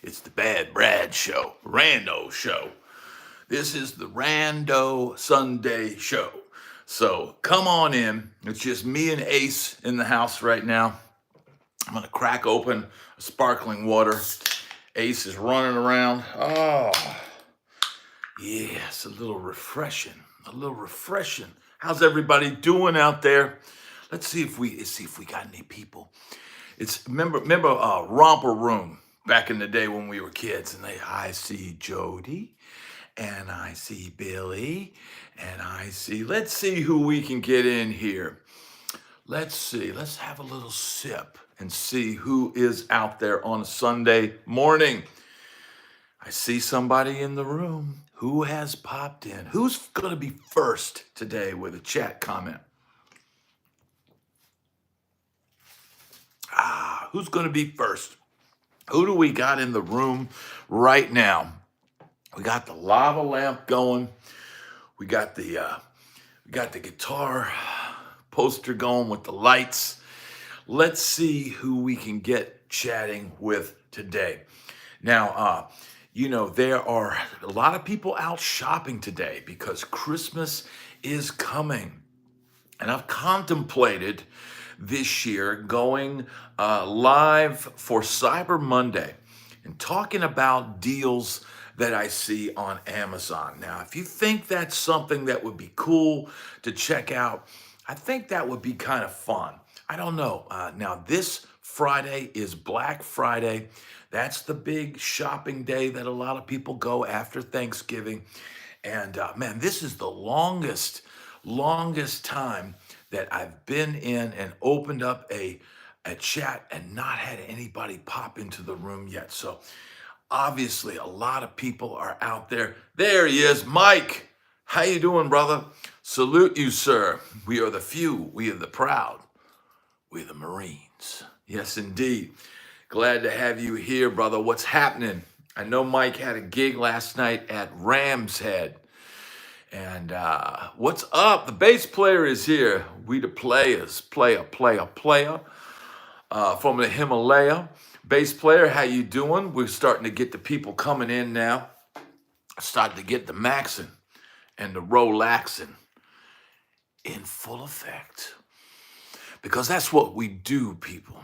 It's the Bad Brad Show, Rando Show. This is the Rando Sunday Show. So come on in. It's just me and Ace in the house right now. I'm going to crack open a sparkling water. Ace is running around. Oh, yes, a little refreshing. A little refreshing. How's everybody doing out there? Let's see if we got any people. It's remember Romper Room back in the day when we were kids, and I see Jody, and I see Billy, and I see. Let's see who we can get in here. Let's see. Let's have a little sip and see who is out there on a Sunday morning. I see somebody in the room. Who has popped in? Who's going to be first today with a chat comment? Who's going to be first? Who do we got in the room right now? We got the lava lamp going. We got the guitar poster going with the lights. Let's see who we can get chatting with today. Now, there are a lot of people out shopping today because Christmas is coming. And I've contemplated this year going live for Cyber Monday and talking about deals that I see on Amazon. Now, if you think that's something that would be cool to check out, I think that would be kind of fun. I don't know. Now, this Friday is Black Friday. That's the big shopping day that a lot of people go after Thanksgiving. And man, this is the longest time that I've been in and opened up a chat and not had anybody pop into the room yet. So obviously a lot of people are out there. There he is, Mike. How you doing, brother? Salute you, sir. We are the few, we are the proud, we're the Marines. Yes, indeed. Glad to have you here, brother. What's happening? I know Mike had a gig last night at Ram's Head. And what's up? The bass player is here. We the players, player. From the Himalaya. Bass player, how you doing? We're starting to get the people coming in now. Starting to get the maxing and the relaxing in full effect. Because that's what we do, people.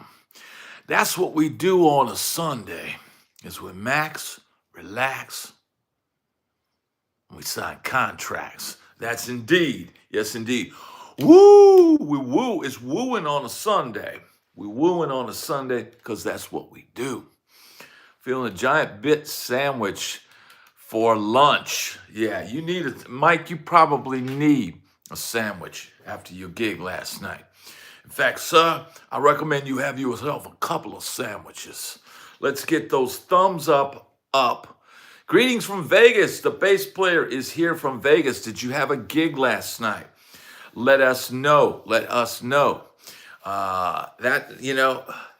That's what we do on a Sunday, is we max, relax, we sign contracts. That's indeed. Yes, indeed. Woo! We woo. It's wooing on a Sunday. We wooing on a Sunday because that's what we do. Feeling a giant bit sandwich for lunch. Yeah, you need it. Mike, you probably need a sandwich after your gig last night. In fact, sir, I recommend you have yourself a couple of sandwiches. Let's get those thumbs up. Greetings from Vegas. The bass player is here from Vegas. Did you have a gig last night? Let us know.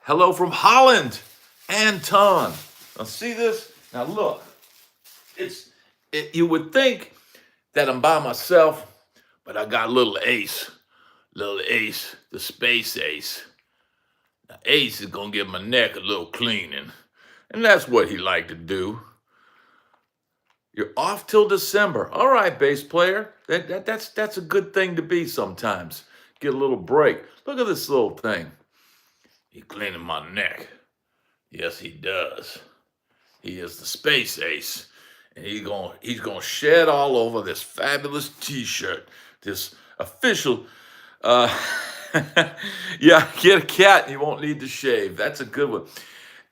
Hello from Holland, Anton. Now see this? Now look, you would think that I'm by myself, but I got little Ace, the space Ace. Now Ace is gonna give my neck a little cleaning, and that's what he like to do. You're off till December. All right, bass player. That's a good thing to be sometimes. Get a little break. Look at this little thing. He's cleaning my neck. Yes, he does. He is the space ace. And he's gonna shed all over this fabulous t-shirt. This official yeah, get a cat and you won't need to shave. That's a good one.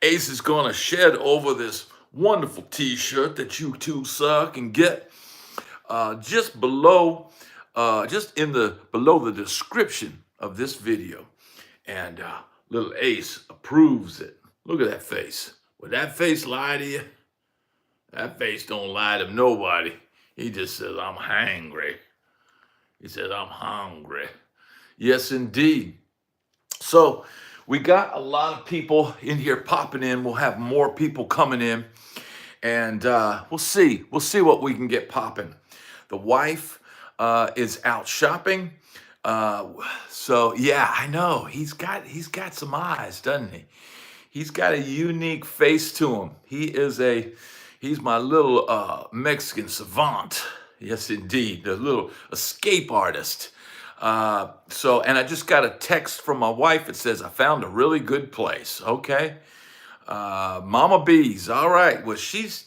Ace is gonna shed over this wonderful t-shirt that you two, sir, can get just below the description of this video. And little Ace approves it. Look at that face. Would that face lie to you? That face don't lie to nobody. He just says, I'm hungry. He says, I'm hungry. Yes, indeed. So we got a lot of people in here popping in. We'll have more people coming in. And we'll see what we can get popping. The wife is out shopping. So yeah, I know he's got some eyes, doesn't he? He's got a unique face to him. He's my little Mexican savant. Yes, indeed, a little escape artist. And I just got a text from my wife. It says, I found a really good place. Okay. Mama Bees. All right. Well, she's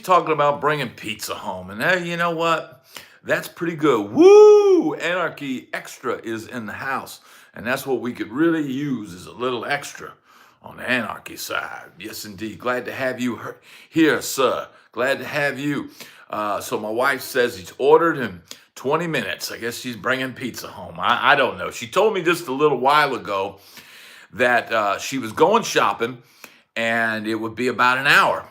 talking about bringing pizza home. And hey, you know what? That's pretty good. Woo! Anarchy Extra is in the house. And that's what we could really use is a little extra on the Anarchy side. Yes, indeed. Glad to have you here, sir. Glad to have you. So my wife says he's ordered in 20 minutes. I guess she's bringing pizza home. I don't know. She told me just a little while ago that she was going shopping and it would be about an hour.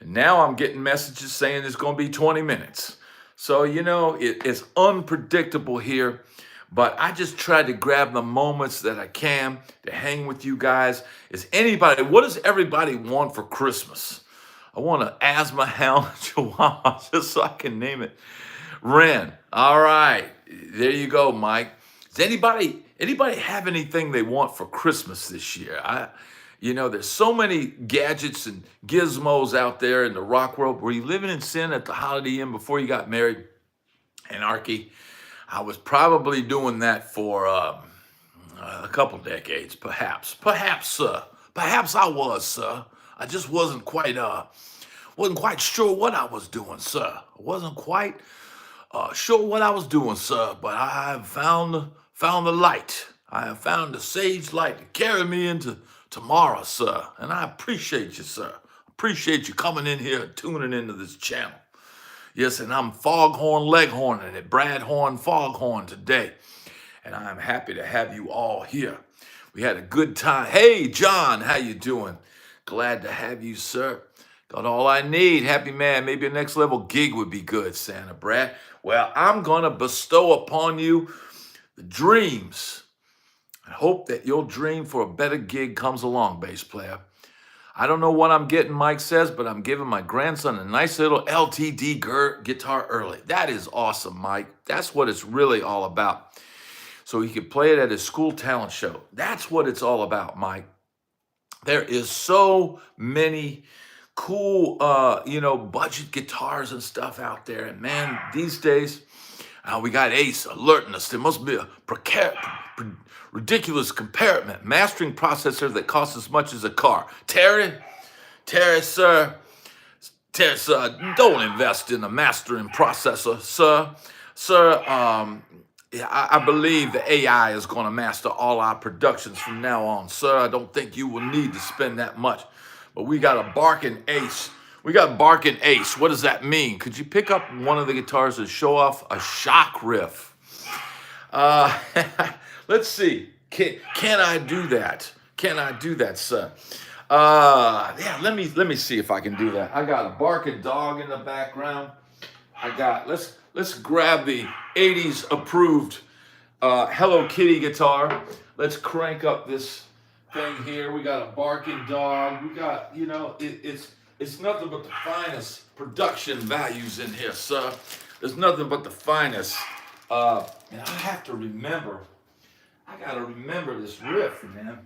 And now I'm getting messages saying it's going to be 20 minutes. So, it's unpredictable here, but I just try to grab the moments that I can to hang with you guys. What does everybody want for Christmas? I want an asthma hound chihuahua, just so I can name it. Ren. All right. There you go, Mike. Does anybody have anything they want for Christmas this year? There's so many gadgets and gizmos out there in the rock world. Were you living in sin at the Holiday Inn before you got married? Anarchy. I was probably doing that for a couple decades, perhaps. Perhaps I was, sir. I just wasn't quite sure what I was doing, sir. I wasn't quite sure what I was doing, sir. But I have found the light. I have found the sage light to carry me into tomorrow, sir. And I appreciate you, sir. Appreciate you coming in here and tuning into this channel. Yes, and I'm Foghorn Leghorn and at Bradhorn Foghorn today. And I'm happy to have you all here. We had a good time. Hey, John, how you doing? Glad to have you, sir. Got all I need. Happy man. Maybe a next level gig would be good, Santa Brad. Well, I'm going to bestow upon you the dreams. I hope that your dream for a better gig comes along, bass player. I don't know what I'm getting, Mike says, but I'm giving my grandson a nice little LTD guitar early. That is awesome, Mike. That's what it's really all about. So he could play it at his school talent show. That's what it's all about, Mike. There is so many cool, budget guitars and stuff out there. And man, these days, we got Ace alerting us. There must be a ridiculous compartment mastering processor that costs as much as a car. Terry, sir, don't invest in a mastering processor, sir. I believe the AI is going to master all our productions from now on, sir. I don't think you will need to spend that much. But we got a barking Ace. We got barking Ace. What does that mean? Could you pick up one of the guitars to show off a shock riff? Let's see. Can I do that? Can I do that, sir? Let me see if I can do that. I got a barking dog in the background. Let's grab the 80s approved Hello Kitty guitar. Let's crank up this thing here. We got a barking dog. We got, it's nothing but the finest production values in here, sir. There's nothing but the finest. And I have to remember. I gotta remember this riff, man,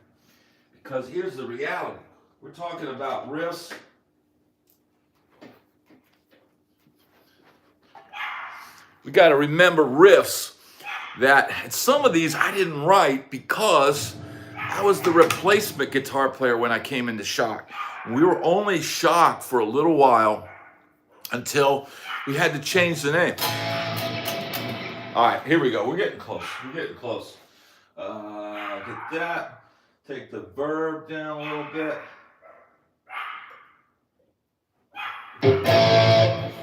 because here's the reality. We're talking about riffs. We gotta remember riffs that some of these I didn't write because I was the replacement guitar player when I came into Shock. We were only Shock for a little while until we had to change the name. All right, here we go. We're getting close. Get that. Take the verb down a little bit.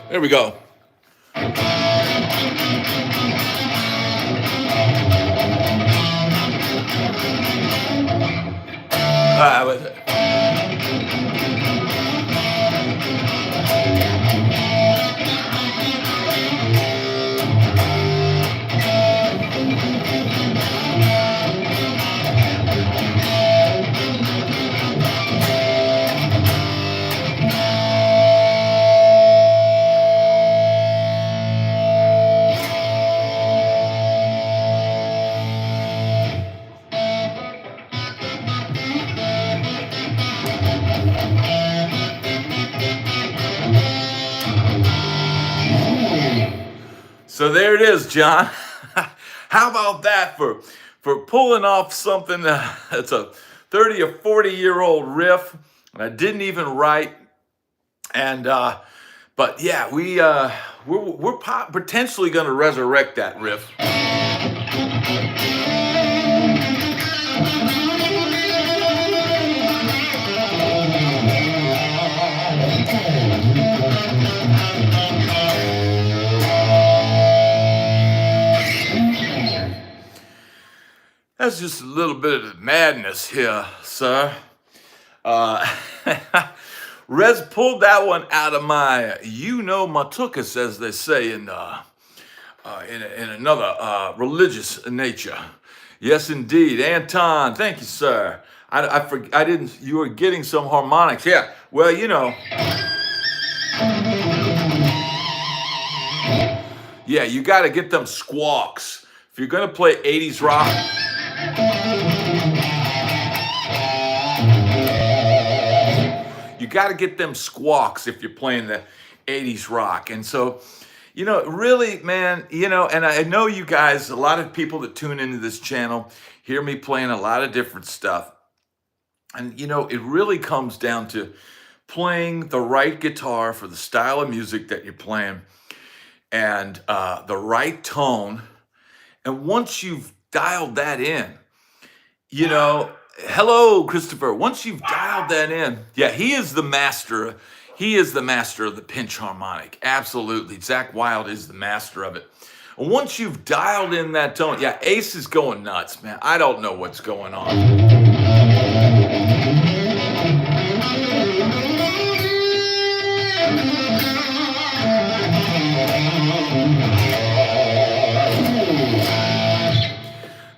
There we go. With it. So there it is, John. How about that for pulling off something that's a 30 or 40-year-old riff and I didn't even write. And but yeah, we're potentially going to resurrect that riff. That's just a little bit of madness here, sir. Rez pulled that one out of my, matukas, as they say in another religious nature. Yes, indeed. Anton, thank you, sir. I didn't, you were getting some harmonics. Yeah, well, yeah, you got to get them squawks. If you're going to play 80s rock, you got to get them squawks if you're playing the 80s rock. And so, really, man, and I know you guys, a lot of people that tune into this channel hear me playing a lot of different stuff. And, it really comes down to playing the right guitar for the style of music that you're playing and the right tone. And once you've dialed that in, hello, Christopher. Once you've dialed that in, yeah, he is the master. He is the master of the pinch harmonic. Absolutely. Zakk Wylde is the master of it. And once you've dialed in that tone, yeah, Ace is going nuts, man. I don't know what's going on.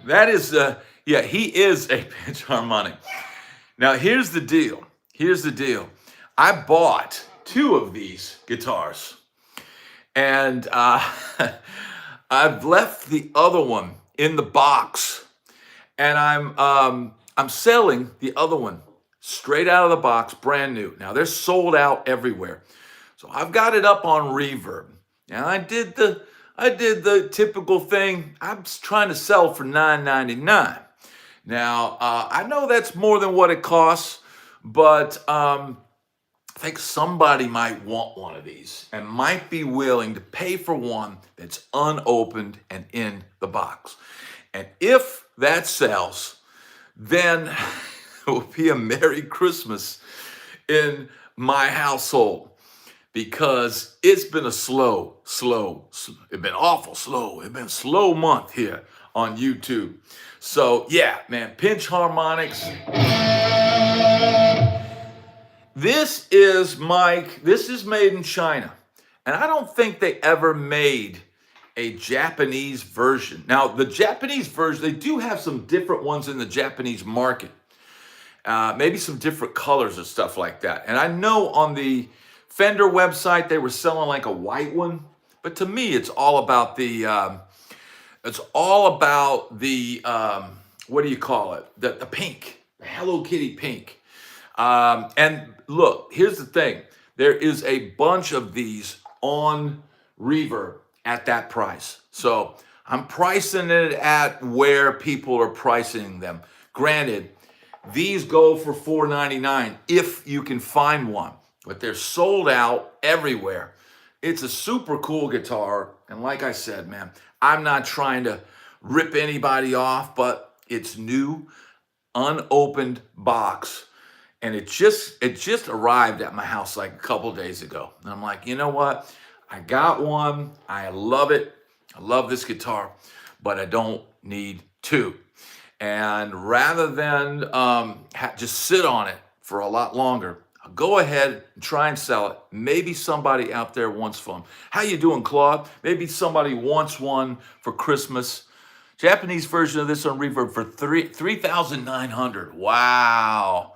That is, yeah, he is a pinch harmonic. Now, here's the deal. Here's the deal. I bought 2 of these guitars, and I've left the other one in the box, and I'm selling the other one straight out of the box, brand new. Now, they're sold out everywhere. So I've got it up on Reverb. Now, I did the typical thing. I'm trying to sell for $9.99. Now, I know that's more than what it costs, but I think somebody might want one of these and might be willing to pay for one that's unopened and in the box. And if that sells, then it will be a Merry Christmas in my household. Because it's been a it's been awful slow. It's been a slow month here on YouTube. So yeah, man, pinch harmonics. This is made in China. And I don't think they ever made a Japanese version. Now, the Japanese version, they do have some different ones in the Japanese market. Maybe some different colors and stuff like that. And I know on the Fender website, they were selling like a white one, but to me, it's all about the, what do you call it? The pink, the Hello Kitty pink. And look, here's the thing. There is a bunch of these on Reverb at that price. So I'm pricing it at where people are pricing them. Granted, these go for $4.99 if you can find one. But they're sold out everywhere. It's a super cool guitar. And like I said, man, I'm not trying to rip anybody off, but it's new, unopened box. And it just arrived at my house like a couple days ago. And I'm like, you know what? I got one. I love it. I love this guitar, but I don't need 2. And rather than just sit on it for a lot longer, I'll go ahead and try and sell it. Maybe somebody out there wants one. How you doing, Claude? Maybe somebody wants one for Christmas. Japanese version of this on Reverb for $3,900. Wow.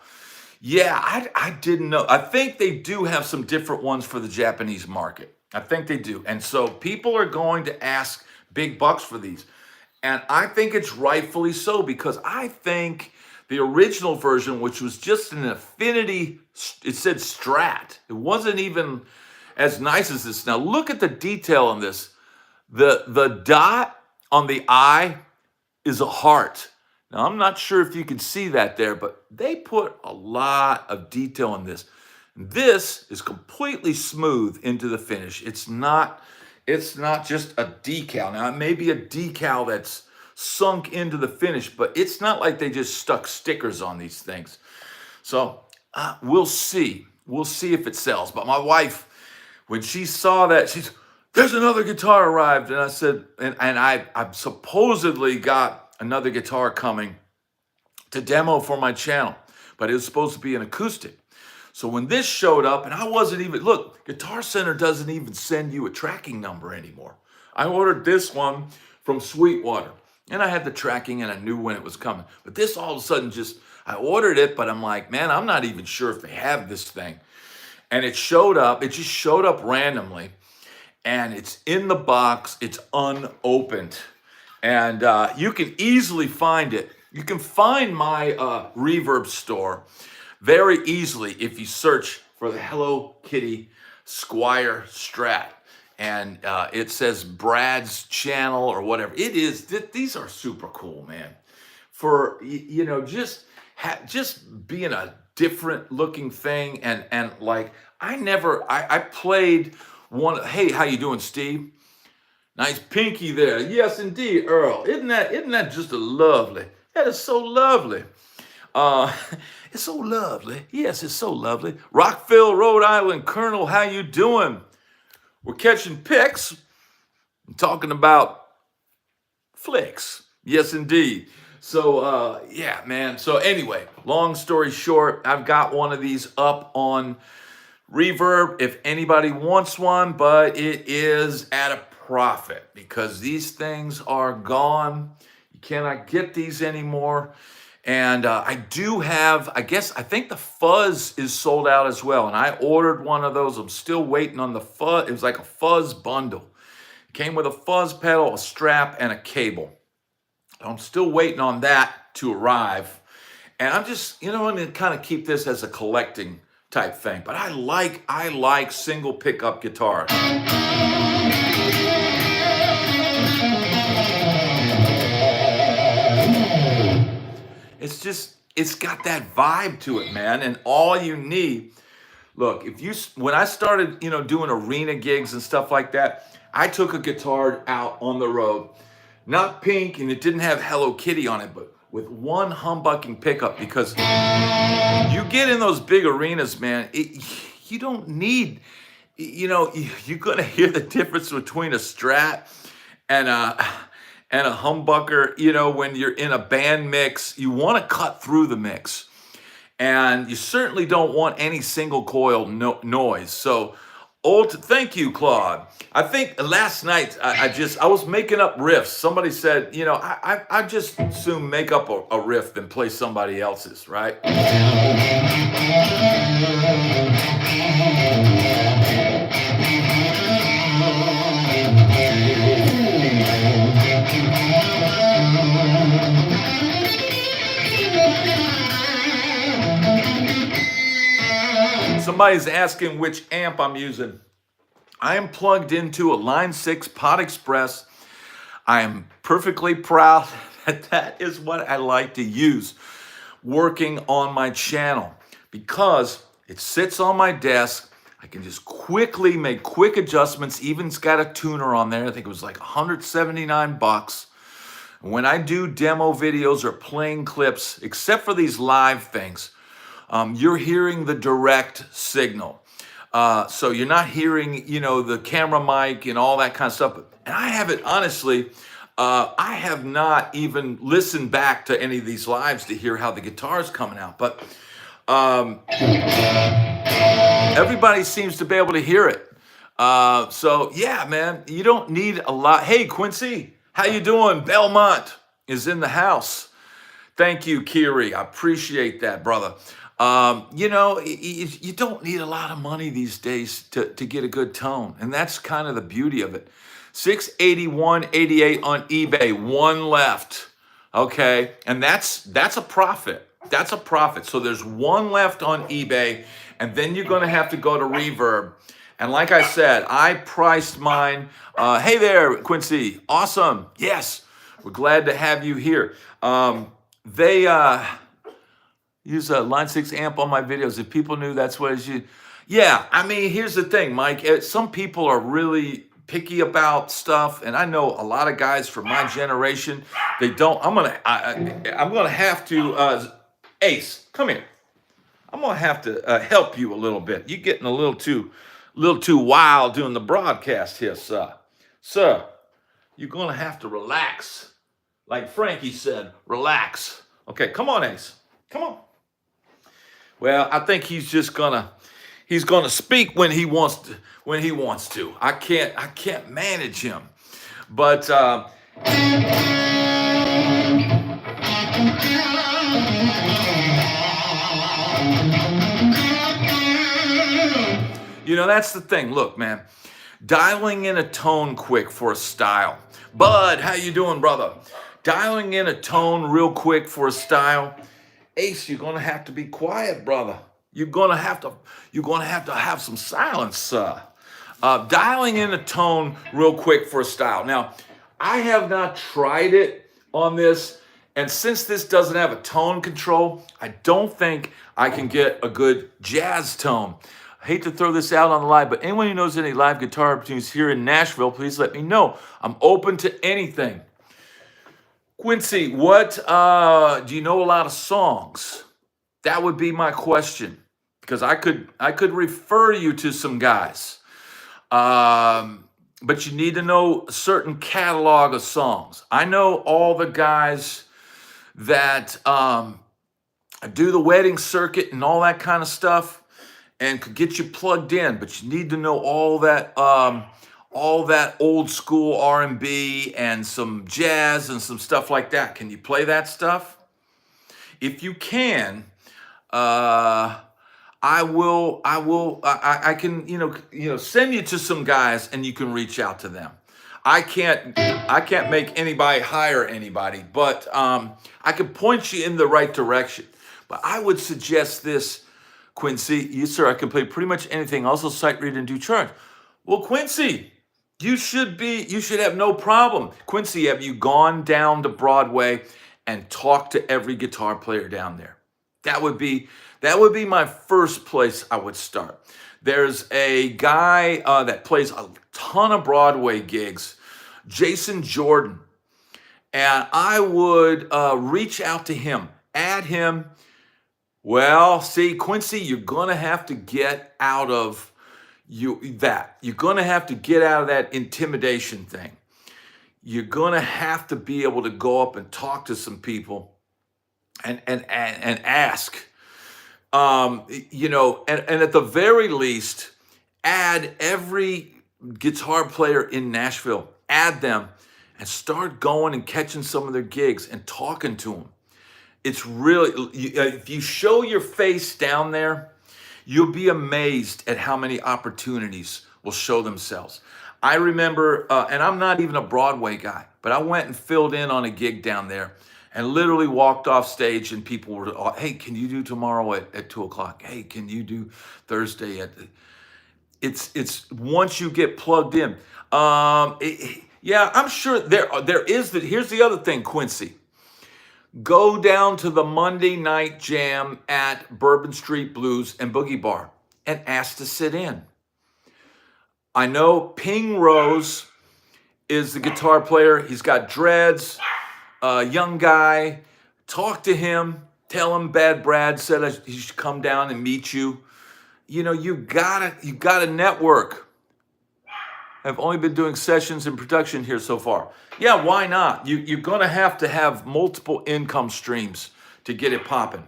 Yeah, I didn't know. I think they do have some different ones for the Japanese market. I think they do. And so people are going to ask big bucks for these. And I think it's rightfully so, because I think the original version, which was just an Affinity, it said Strat. It wasn't even as nice as this. Now look at the detail on this. The dot on the eye is a heart. Now, I'm not sure if you can see that there, but they put a lot of detail in this. This is completely smooth into the finish. It's not just a decal. Now, it may be a decal that's sunk into the finish, but it's not like they just stuck stickers on these things. So we'll see. We'll see if it sells. But my wife, when she saw that, there's another guitar arrived. And I said, and I supposedly got another guitar coming to demo for my channel, but it was supposed to be an acoustic. So when this showed up, and I wasn't even, look, Guitar Center doesn't even send you a tracking number anymore. I ordered this one from Sweetwater, and I had the tracking and I knew when it was coming. But this all of a sudden I ordered it, but I'm like, man, I'm not even sure if they have this thing. And it showed up, it just showed up randomly, and it's in the box, it's unopened. And you can easily find it. You can find my Reverb store very easily if you search for the Hello Kitty Squire Strat. And it says Brad's channel or whatever. It is, these are super cool, man. For, just being a different looking thing. And like, I played one, hey, how you doing, Steve? Nice pinky there. Yes, indeed, Earl. Isn't that just a lovely? That is so lovely. It's so lovely. Yes, it's so lovely. Rockville, Rhode Island. Colonel, how you doing? We're catching pics. I'm talking about flicks. Yes, indeed. So, yeah, man. So anyway, long story short, I've got one of these up on Reverb if anybody wants one, but it is at a profit because these things are gone. You cannot get these anymore. And I do have, I think the fuzz is sold out as well. And I ordered one of those. I'm still waiting on the fuzz. It was like a fuzz bundle. It came with a fuzz pedal, a strap, and a cable. I'm still waiting on that to arrive. And I'm just, I'm going to kind of keep this as a collecting type thing. But I like single pickup guitars. It's got that vibe to it, man. And all you need, look, when I started, doing arena gigs and stuff like that, I took a guitar out on the road, not pink, and it didn't have Hello Kitty on it, but with one humbucking pickup, because you get in those big arenas, man, you don't need, you're going to hear the difference between a Strat and a humbucker. When you're in a band mix, you want to cut through the mix, and you certainly don't want any single coil noise. So thank you, Claude. I think last night I was making up riffs. Somebody said, I just assume make up a riff than play somebody else's, right? Somebody's asking which amp I'm using. I am plugged into a Line 6 Pod Express. I am perfectly proud that is what I like to use working on my channel because it sits on my desk. I can just quickly make quick adjustments. Even it's got a tuner on there. I think it was like $179. When I do demo videos or playing clips, except for these live things, you're hearing the direct signal. So you're not hearing, the camera mic and all that kind of stuff. And I haven't, honestly, I have not even listened back to any of these lives to hear how the guitar's coming out. But everybody seems to be able to hear it. So yeah, man, you don't need a lot. Hey, Quincy, how you doing? Belmont is in the house. Thank you, Kiri. I appreciate that, brother. You don't need a lot of money these days to get a good tone. And that's kind of the beauty of it. 681.88 on eBay, one left. Okay. And that's a profit. That's a profit. So there's one left on eBay, and then you're going to have to go to Reverb And like I said, I priced mine. Hey there, Quincy. Awesome. Yes, we're glad to have you here. They use a Line 6 amp on my videos. If people knew that's what it's used. Yeah, I mean, here's the thing, Mike. Some people are really picky about stuff, and I know a lot of guys from my generation. They don't. I'm gonna have to. Ace, come here. I'm gonna have to help you a little bit. You're getting a little too wild doing the broadcast here, sir. Sir, you're gonna have to relax. Like Frankie said, relax. Okay, come on, Ace. Come on. Well, I think he's gonna speak when he wants to. I can't manage him. But that's the thing. Look, man, dialing in a tone quick for a style. Bud, how you doing, brother? Dialing in a tone real quick for a style. Ace, you're gonna have to be quiet, brother. You're gonna have to have some silence, sir. Dialing in a tone real quick for a style. Now, I have not tried it on this, and since this doesn't have a tone control, I don't think I can get a good jazz tone. I hate to throw this out on the live, but anyone who knows any live guitar opportunities here in Nashville, please let me know. I'm open to anything. Quincy, what do you know a lot of songs? That would be my question, because I could refer you to some guys, but you need to know a certain catalog of songs. I know all the guys that do the wedding circuit and all that kind of stuff, and could get you plugged in, but you need to know all that old school R&B and some jazz and some stuff like that. Can you play that stuff? If you can, I can send you to some guys and you can reach out to them. I can't make anybody hire anybody, but I can point you in the right direction. But I would suggest this, Quincy. Yes, sir, I can play pretty much anything. Also sight read and do charge. Well, Quincy, you should have no problem. Quincy, have you gone down to Broadway and talked to every guitar player down there? That would be my first place I would start. There's a guy that plays a ton of Broadway gigs, Jason Jordan, and I would reach out to him, add him. Well, see, Quincy, you're gonna have to get out of You're gonna have to get out of that intimidation thing. You're gonna have to be able to go up and talk to some people and ask. And at the very least, add every guitar player in Nashville, add them, and start going and catching some of their gigs and talking to them. It's really, if you show your face down there, you'll be amazed at how many opportunities will show themselves. I remember, and I'm not even a Broadway guy, but I went and filled in on a gig down there and literally walked off stage and people were, hey, can you do tomorrow at 2 o'clock? Hey, can you do Thursday it's once you get plugged in. Yeah, I'm sure there is here's the other thing, Quincy. Go down to the Monday night jam at Bourbon Street Blues and Boogie Bar and ask to sit in. I know Ping Rose is the guitar player. He's got dreads, young guy. Talk to him. Tell him Bad Brad said he should come down and meet you. You gotta network. I've only been doing sessions and production here so far. Yeah, why not? You're gonna have to have multiple income streams to get it popping.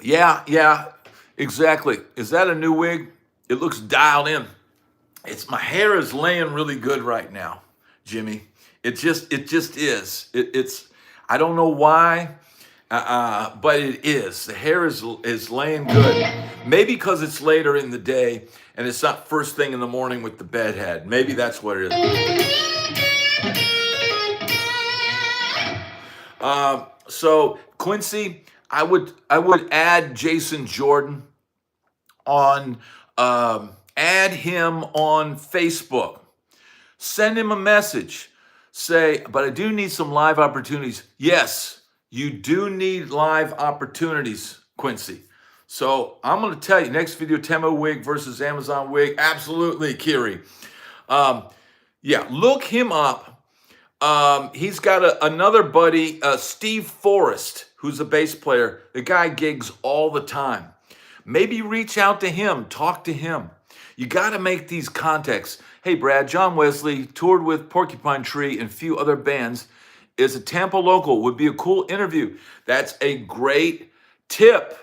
Yeah, exactly. Is that a new wig? It looks dialed in. My hair is laying really good right now, Jimmy. It just is. It's I don't know why. But it is. The hair is laying good. Maybe because it's later in the day and it's not first thing in the morning with the bedhead. Maybe that's what it is. So Quincy, I would add Jason Jordan on, add him on Facebook. Send him a message. Say, but I do need some live opportunities. Yes, you do need live opportunities, Quincy. So I'm going to tell you, next video, Temu wig versus Amazon wig. Absolutely, Kiri. Um, yeah, look him up. He's got another buddy, Steve Forrest, who's a bass player. The guy gigs all the time. Maybe reach out to him, talk to him. You got to make these contacts. Hey, Brad, John Wesley toured with Porcupine Tree and a few other bands. Is a Tampa local. Would be a cool interview. That's a great tip,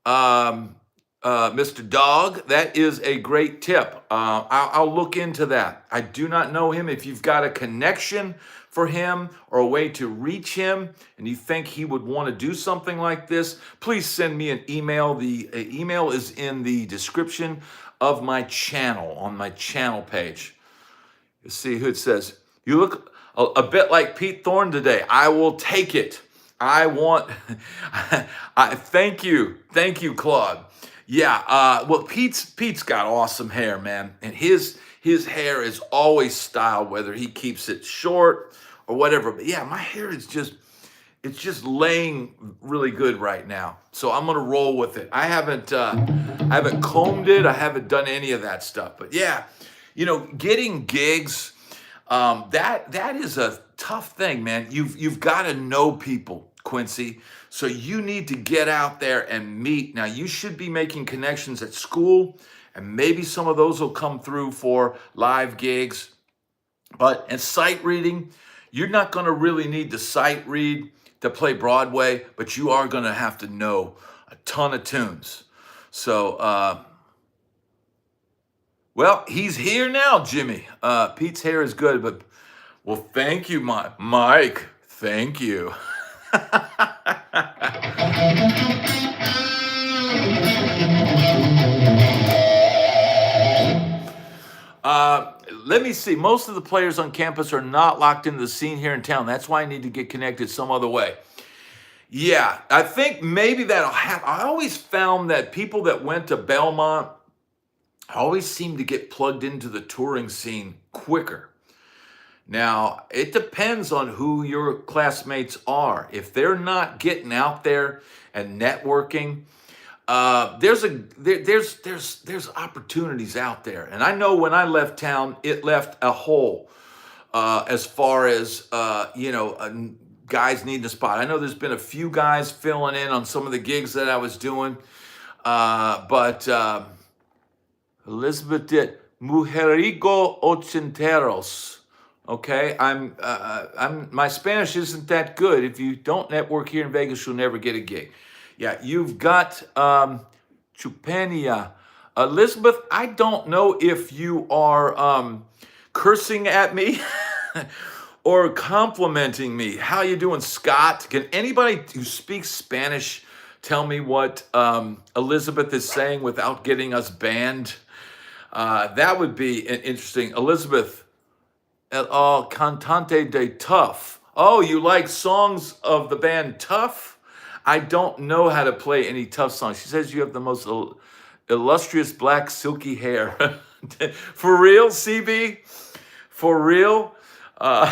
Mr. Dog. That is a great tip. I'll look into that. I do not know him. If you've got a connection for him or a way to reach him and you think he would want to do something like this, please send me an email. The email is in the description of my channel, on my channel page. You see who it says, you look a bit like Pete Thorne today. I will take it. I want, thank you, Claude. Yeah, well, Pete's got awesome hair, man, and his hair is always styled, whether he keeps it short or whatever. But yeah, my hair is it's just laying really good right now, so I'm gonna roll with it. I haven't combed it. I haven't done any of that stuff. But yeah, getting gigs, that is a tough thing, man. You've got to know people, Quincy. So you need to get out there and meet. Now you should be making connections at school, and maybe some of those will come through for live gigs. But in sight reading, you're not going to really need to sight read to play Broadway, but you are going to have to know a ton of tunes. So, well, he's here now, Jimmy. Pete's hair is good, but, well, thank you, Mike. Thank you. Let me see. Most of the players on campus are not locked into the scene here in town. That's why I need to get connected some other way. Yeah, I think maybe that'll happen. I always found that people that went to Belmont always seem to get plugged into the touring scene quicker. Now, it depends on who your classmates are. If they're not getting out there and networking, there's opportunities out there. And I know when I left town, it left a hole as far as guys needing a spot. I know there's been a few guys filling in on some of the gigs that I was doing, but Elizabeth did Mujerigo Ochenteros. Okay, my Spanish isn't that good. If you don't network here in Vegas, you'll never get a gig. Yeah, you've got Chupenia. Elizabeth, I don't know if you are cursing at me or complimenting me. How you doing, Scott? Can anybody who speaks Spanish tell me what Elizabeth is saying without getting us banned? That would be interesting. Elizabeth, cantante de Tough. Oh, you like songs of the band Tough? I don't know how to play any Tough songs. She says you have the most illustrious black silky hair. For real, CB? For real? Woo,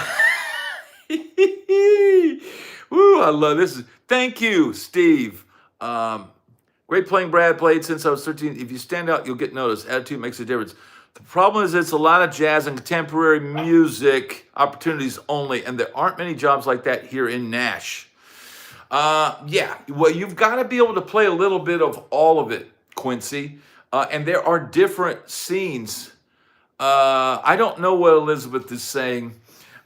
I love this. Thank you, Steve. Great playing, Brad. Played since I was 13. If you stand out, you'll get noticed. Attitude makes a difference. The problem is it's a lot of jazz and contemporary music opportunities only, and there aren't many jobs like that here in Nash. Yeah, well, you've got to be able to play a little bit of all of it, Quincy. And there are different scenes. I don't know what Elizabeth is saying,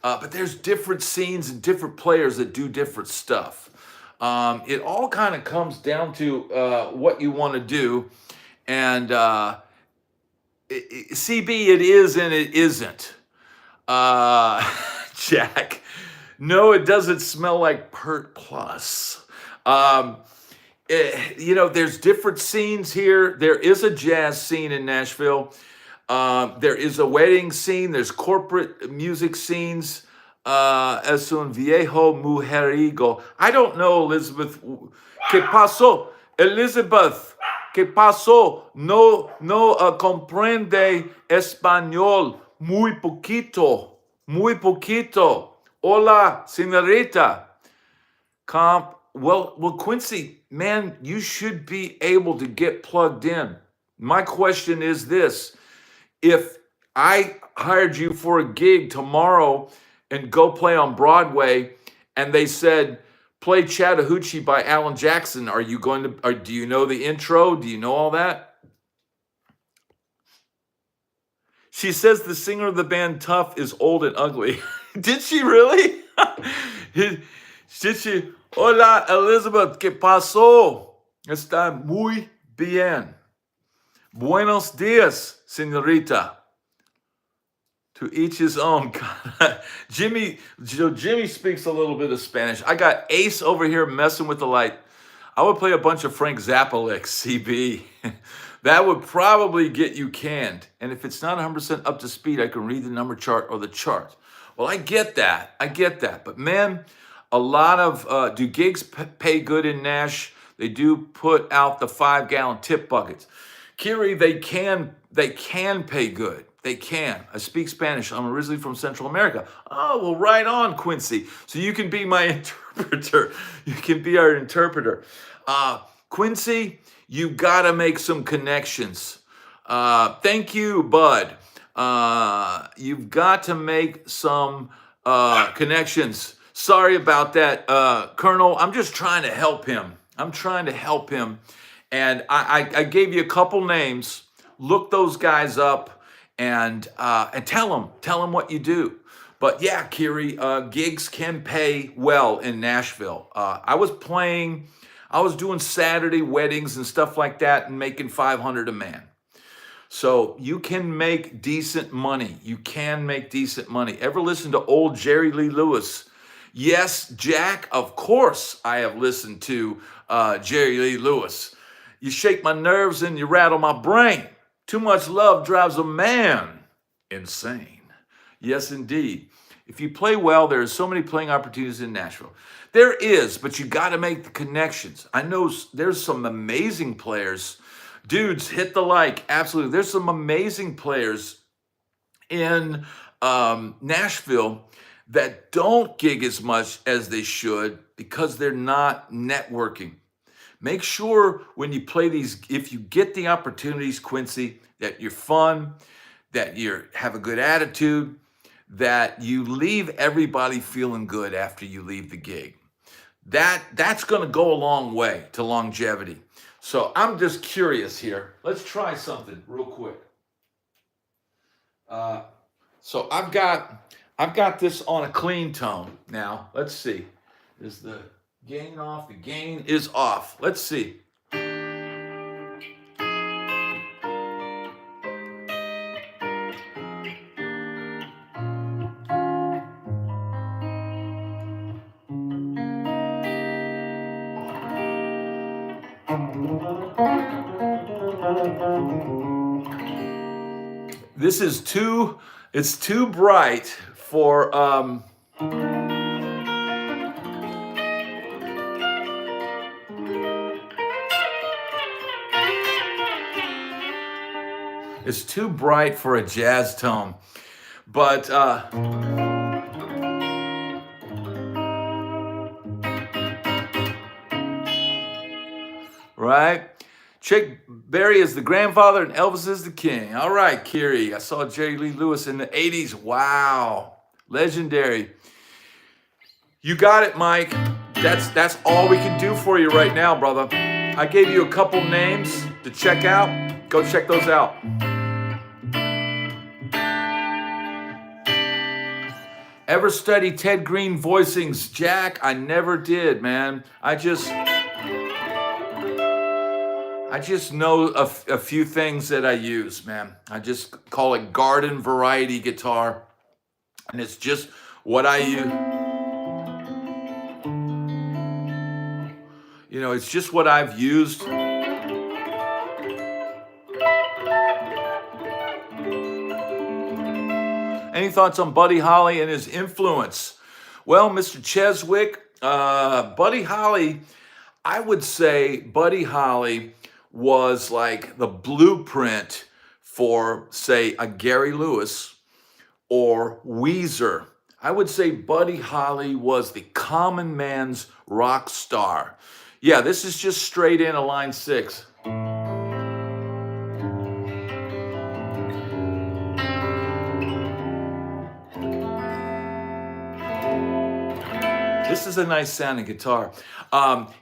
but there's different scenes and different players that do different stuff. It all kind of comes down to what you want to do. And CB, it is and it isn't. Jack, no, it doesn't smell like Pert Plus. There's different scenes here. There is a jazz scene in Nashville. There is a wedding scene. There's corporate music scenes. Es un viejo mujeriego. I don't know, Elizabeth. ¿Qué pasó? Elizabeth, ¿qué pasó? No comprende español. Muy poquito. Muy poquito. Hola, señorita. Well, Quincy, man, you should be able to get plugged in. My question is this: if I hired you for a gig tomorrow and go play on Broadway, and they said, play Chattahoochee by Alan Jackson, are you going to, or do you know the intro? Do you know all that? She says the singer of the band Tough is old and ugly. Did she really? Did she? Hola, Elizabeth, ¿qué pasó? Está muy bien. Buenos días, señorita. To each his own. Jimmy speaks a little bit of Spanish. I got Ace over here messing with the light. I would play a bunch of Frank Zappa licks, CB. That would probably get you canned. And if it's not 100% up to speed, I can read the number chart or the chart. Well, I get that. But man, a lot of, do gigs pay good in Nash? They do put out the 5-gallon tip buckets. Kiri, they can pay good. They can. I speak Spanish. I'm originally from Central America. Oh, well, right on, Quincy. So you can be my interpreter. You can be our interpreter. Quincy, you got to make some connections. Thank you, Bud. You've got to make some connections. Sorry about that, Colonel. I'm just trying to help him. And I gave you a couple names. Look those guys up and tell them what you do. But yeah, Kiri, gigs can pay well in Nashville. I was doing Saturday weddings and stuff like that and making $500 a man. So you can make decent money. Ever listen to old Jerry Lee Lewis? Yes, Jack, of course I have listened to Jerry Lee Lewis. You shake my nerves and you rattle my brain. Too much love drives a man insane. Yes, indeed. If you play well, there are so many playing opportunities in Nashville. There is, but you got to make the connections. I know there's some amazing players. Dudes, hit the like. Absolutely. There's some amazing players in Nashville that don't gig as much as they should because they're not networking. Make sure when you play these, if you get the opportunities, Quincy, that you're fun, that you have a good attitude, that you leave everybody feeling good after you leave the gig. That's going to go a long way to longevity. So I'm just curious here. Let's try something real quick. So I've got this on a clean tone now. Let's see. Is the gain off? The gain is off. Let's see. This is it's too bright for it's too bright for a jazz tone. But right? Chick Berry is the grandfather and Elvis is the king. All right, Kiri. I saw Jerry Lee Lewis in the 80s. Wow. Legendary. You got it, Mike. That's all we can do for you right now, brother. I gave you a couple names to check out. Go check those out. Ever study Ted Green voicings? Jack, I never did, man. I just know a few things that I use, man. I just call it garden variety guitar. And it's just what I use. You know, it's just what I've used. Any thoughts on Buddy Holly and his influence? Well, Mr. Cheswick, Buddy Holly, I would say Buddy Holly was like the blueprint for, say, a Gary Lewis or Weezer. I would say Buddy Holly was the common man's rock star. Yeah, this is just straight in a line 6. This is a nice sounding guitar.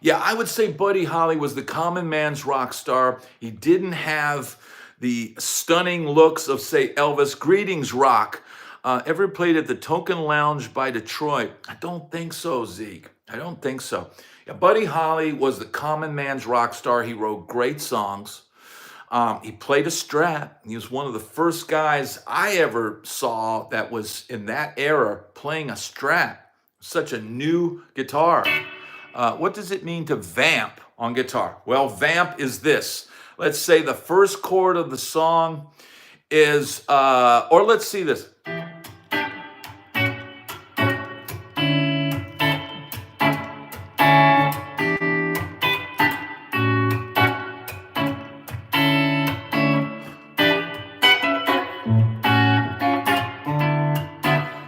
Yeah, I would say Buddy Holly was the common man's rock star. He didn't have the stunning looks of, say, Elvis. Greetings, rock. Ever played at the Token Lounge by Detroit? I don't think so, Zeke. I don't think so. Yeah, Buddy Holly was the common man's rock star. He wrote great songs. He played a Strat. He was one of the first guys I ever saw that was in that era playing a Strat. Such a new guitar. What does it mean to vamp on guitar? Well, vamp is this. Let's say the first chord of the song is, or let's see this.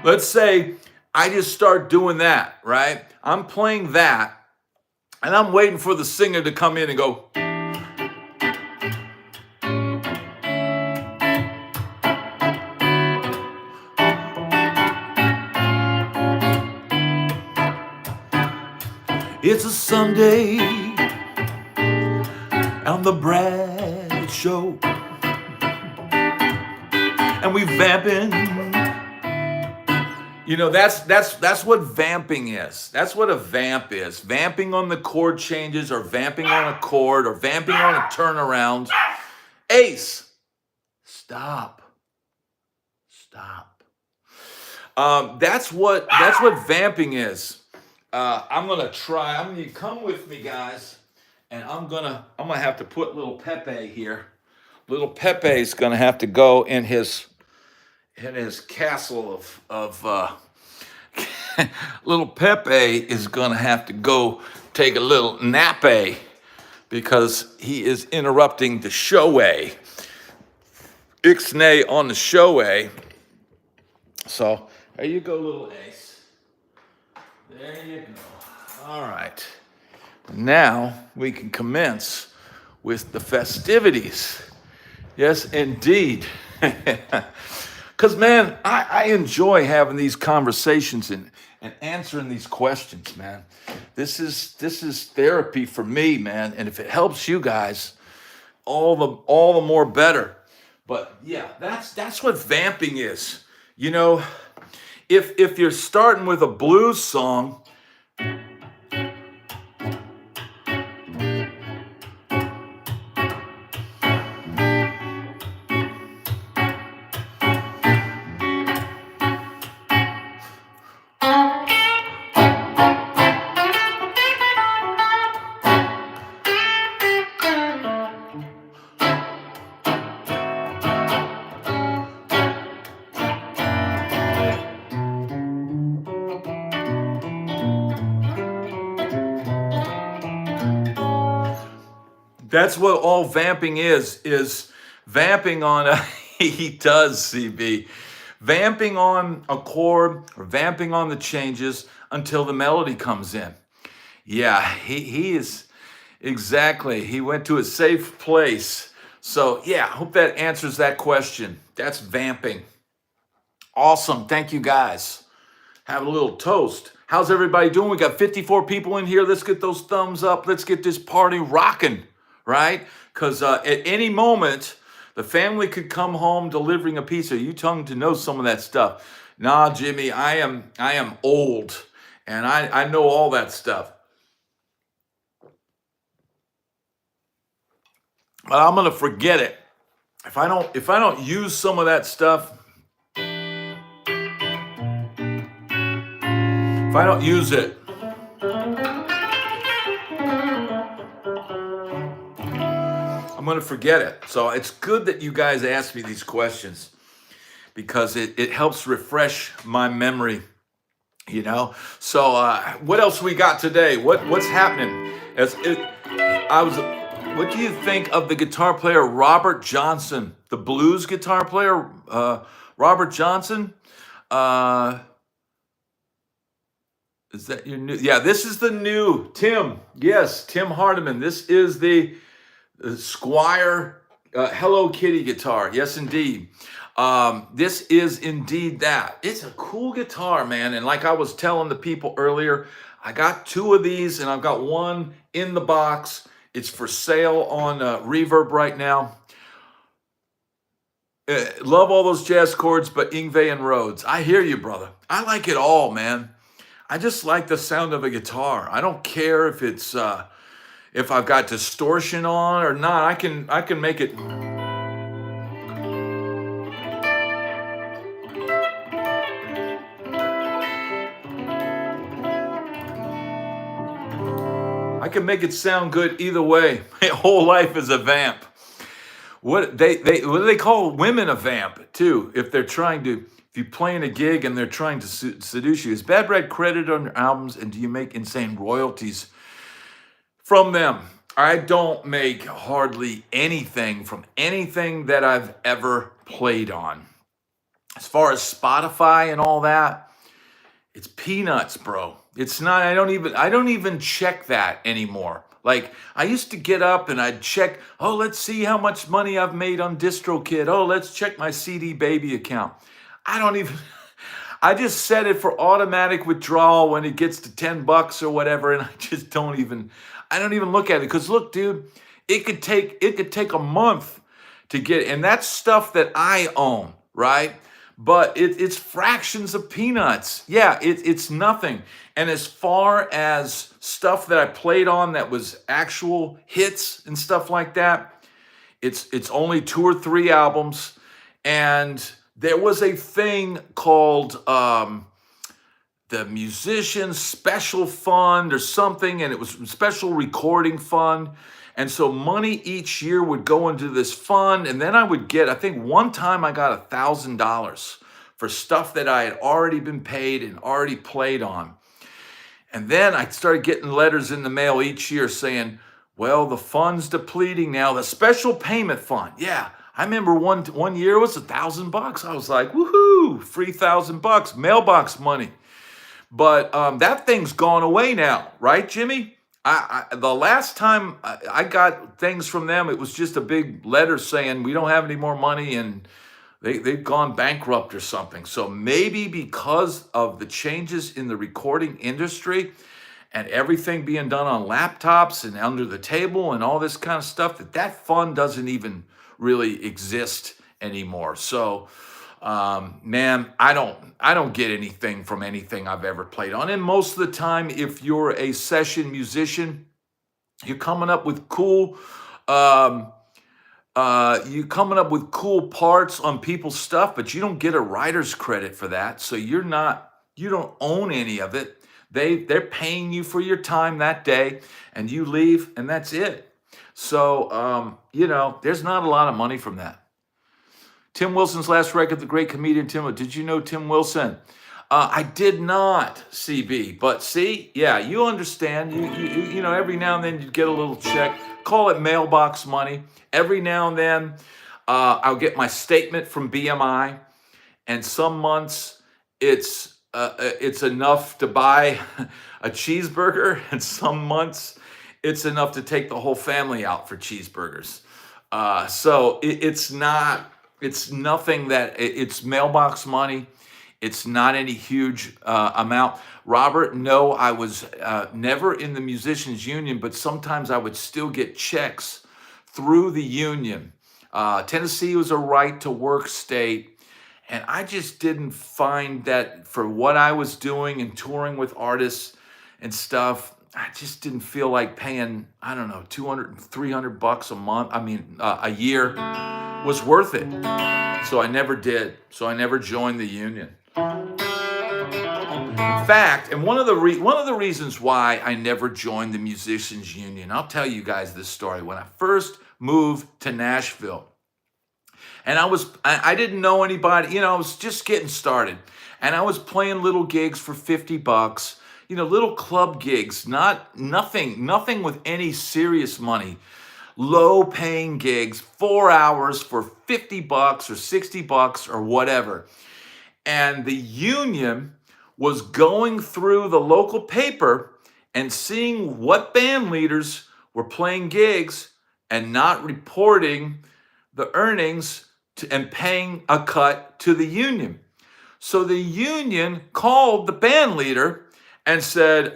Let's say I just start doing that, right? I'm playing that, and I'm waiting for the singer to come in and go. It's a Sunday on the Brad Show, and we vamping. You know, that's what vamping is. That's what a vamp is. Vamping on the chord changes, or vamping on a chord, or vamping on a turnaround. Ace, stop. That's what vamping is. I'm gonna try. I'm gonna come with me, guys, and I'm gonna have to put little Pepe here. Little Pepe's gonna have to go in his castle of little Pepe is gonna have to go take a little nappe because he is interrupting the show. Ixnay on the show. So there you go, little Ace. There you go. All right. Now we can commence with the festivities. Yes, indeed. Because, man, I enjoy having these conversations and answering these questions, man. This is therapy for me, man. And if it helps you guys, all the more better. But yeah, that's what vamping is. You know, if you're starting with a blues song, that's what all vamping is vamping on a, he does, CB. Vamping on a chord or vamping on the changes until the melody comes in. Yeah, he is, exactly. He went to a safe place. So yeah, I hope that answers that question. That's vamping. Awesome, thank you guys. Have a little toast. How's everybody doing? We got 54 people in here. Let's get those thumbs up. Let's get this party rocking. Right? Because at any moment, the family could come home delivering a pizza. You tongue to know some of that stuff. Nah, Jimmy, I am old, and I know all that stuff. But I'm gonna forget it if I don't use some of that stuff. If I don't use it. I'm going to forget it. So it's good that you guys ask me these questions because it helps refresh my memory, you know. So what else we got today? What's happening? I was. What do you think of the guitar player Robert Johnson, the blues guitar player Robert Johnson? Uh, is that your new? Yeah, this is the new Tim. Yes, Tim Hardiman. This is the Squire Hello Kitty guitar. Yes, indeed. This is indeed that. It's a cool guitar, man. And like I was telling the people earlier, I got 2 of these and I've got one in the box. It's for sale on Reverb right now. Love all those jazz chords, but Yngwie and Rhodes. I hear you, brother. I like it all, man. I just like the sound of a guitar. I don't care if it's if I've got distortion on or not. I can make it. I can make it sound good either way. My whole life is a vamp. What do they call women a vamp too? If you're playing a gig and they're trying to seduce you, is Bad Brad credited on your albums, and do you make insane royalties from them? I don't make hardly anything from anything that I've ever played on. As far as Spotify and all that, it's peanuts, bro. It's not. I don't even check that anymore. Like, I used to get up and I'd check, oh, let's see how much money I've made on DistroKid. Oh, let's check my CD Baby account. I just set it for automatic withdrawal when it gets to $10 or whatever, and I don't even look at it. Because look, dude, it could take a month to get, and that's stuff that I own, right? But it's fractions of peanuts. Yeah, it's nothing. And as far as stuff that I played on that was actual hits and stuff like that, it's only 2 or 3 albums. And there was a thing called the Musicians Special Fund or something, and it was a special recording fund. And so money each year would go into this fund, and then I would get, I think one time I got $1,000 for stuff that I had already been paid and already played on. And then I started getting letters in the mail each year saying, well, the fund's depleting now, the special payment fund. Yeah, I remember one year it was $1,000. I was like, woohoo, free $1,000, mailbox money. But that thing's gone away now, right, Jimmy? The last time I got things from them, it was just a big letter saying we don't have any more money and they've gone bankrupt or something. So maybe because of the changes in the recording industry and everything being done on laptops and under the table and all this kind of stuff, that fund doesn't even really exist anymore. So man, I don't get anything from anything I've ever played on. And most of the time, if you're a session musician, you're coming up with cool parts on people's stuff, but you don't get a writer's credit for that. So you don't own any of it. They're paying you for your time that day, and you leave, and that's it. So there's not a lot of money from that. Tim Wilson's last record, the great comedian Tim. Did you know Tim Wilson? I did not, CB. But see, yeah, you understand. You know, every now and then you get a little check. Call it mailbox money. Every now and then I'll get my statement from BMI, and some months it's enough to buy a cheeseburger, and some months it's enough to take the whole family out for cheeseburgers. So it's nothing it's mailbox money. It's not any huge amount. Robert, no, I was never in the Musicians Union, but sometimes I would still get checks through the union. Tennessee was a right to work state, and I just didn't find that for what I was doing and touring with artists and stuff, I just didn't feel like paying, I don't know, $200, $300 a month, a year was worth it. So I never did. So I never joined the union. In fact, and one of the reasons why I never joined the Musicians Union, I'll tell you guys this story. When I first moved to Nashville, And I didn't know anybody, I was just getting started. And I was playing little gigs for 50 bucks, little club gigs, nothing with any serious money, low paying gigs, 4 hours for 50 bucks or 60 bucks or whatever. And the union was going through the local paper and seeing what band leaders were playing gigs and not reporting the earnings and paying a cut to the union. So the union called the band leader and said,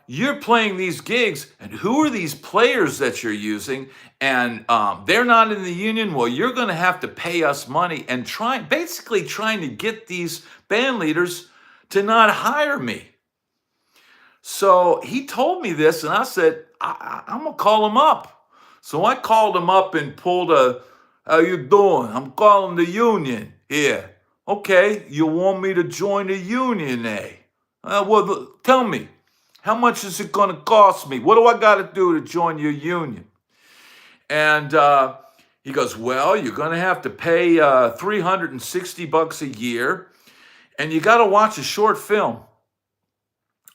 you're playing these gigs, and who are these players that you're using? And they're not in the union. Well, you're going to have to pay us money, and basically trying to get these band leaders to not hire me. So he told me this, and I said, I'm going to call him up. So I called him up and pulled how you doing? I'm calling the union here. Okay, you want me to join the union, eh? Well, tell me, how much is it going to cost me? What do I got to do to join your union? And he goes, well, you're going to have to pay $360 a year, and you got to watch a short film.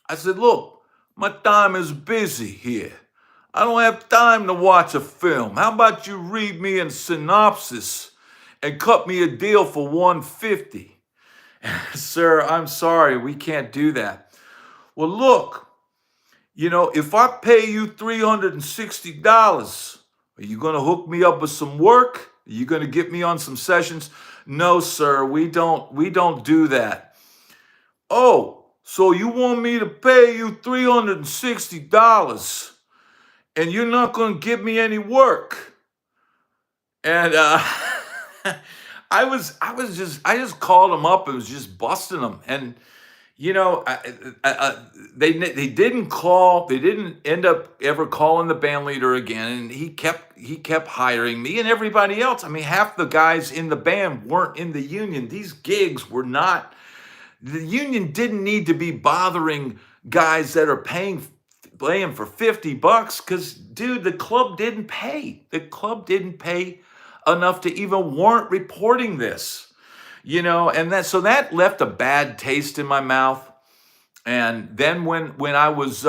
I said, look, my time is busy here. I don't have time to watch a film. How about you read me a synopsis and cut me a deal for $150? Sir, I'm sorry, we can't do that. Well, look, if I pay you $360, are you going to hook me up with some work? Are you going to get me on some sessions? No, sir, we don't do that. Oh, so you want me to pay you $360 and you're not going to give me any work? And I just called him up and was just busting him. And they didn't call. They didn't end up ever calling the band leader again. And he kept hiring me and everybody else. I mean, half the guys in the band weren't in the union. These gigs were not. The union didn't need to be bothering guys that are playing for 50 bucks because, dude, the club didn't pay. The club didn't pay enough to even warrant reporting this, and so that left a bad taste in my mouth. And then when I was,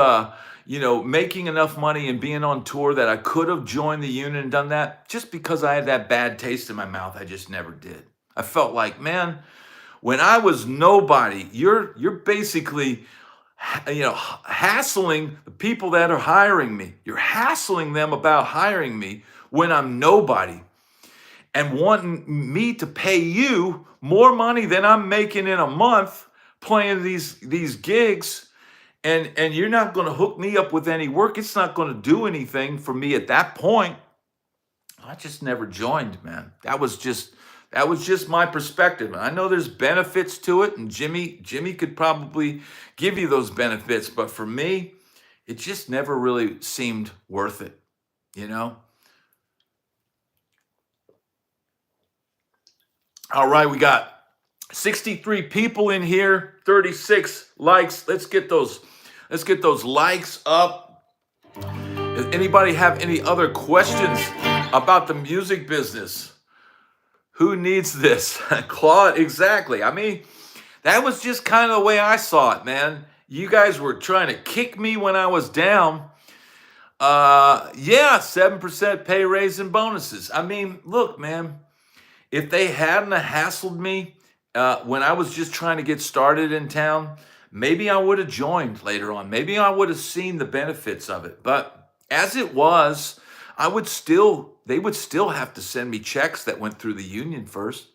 making enough money and being on tour that I could have joined the union and done that, just because I had that bad taste in my mouth, I just never did. I felt like, man, when I was nobody, you're basically, hassling the people that are hiring me. You're hassling them about hiring me when I'm nobody, and wanting me to pay you more money than I'm making in a month playing these gigs, and you're not going to hook me up with any work. It's not going to do anything for me at that point. I just never joined, man. That was just my perspective. I know there's benefits to it, and Jimmy could probably give you those benefits, but for me, it just never really seemed worth it, All right, we got 63 people in here, 36 likes. Let's get those likes up. Does anybody have any other questions about the music business? Who needs this? Claude, exactly. I mean, that was just kind of the way I saw it, man. You guys were trying to kick me when I was down. 7% pay raise and bonuses. I mean, look, man, if they hadn't hassled me when I was just trying to get started in town, maybe I would have joined later on. Maybe I would have seen the benefits of it. But as it was, they would still have to send me checks that went through the union first.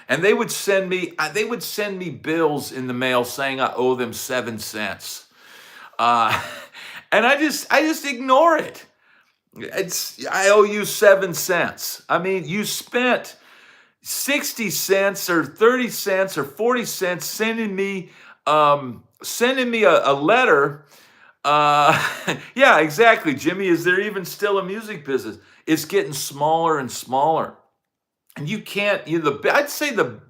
And they would send me bills in the mail saying I owe them 7 cents. And I just ignore it. I owe you 7 cents. I mean, you spent 60 cents or 30 cents or 40 cents sending me a letter. Yeah, exactly, Jimmy. Is there even still a music business? It's getting smaller and smaller. And you can't, I'd say the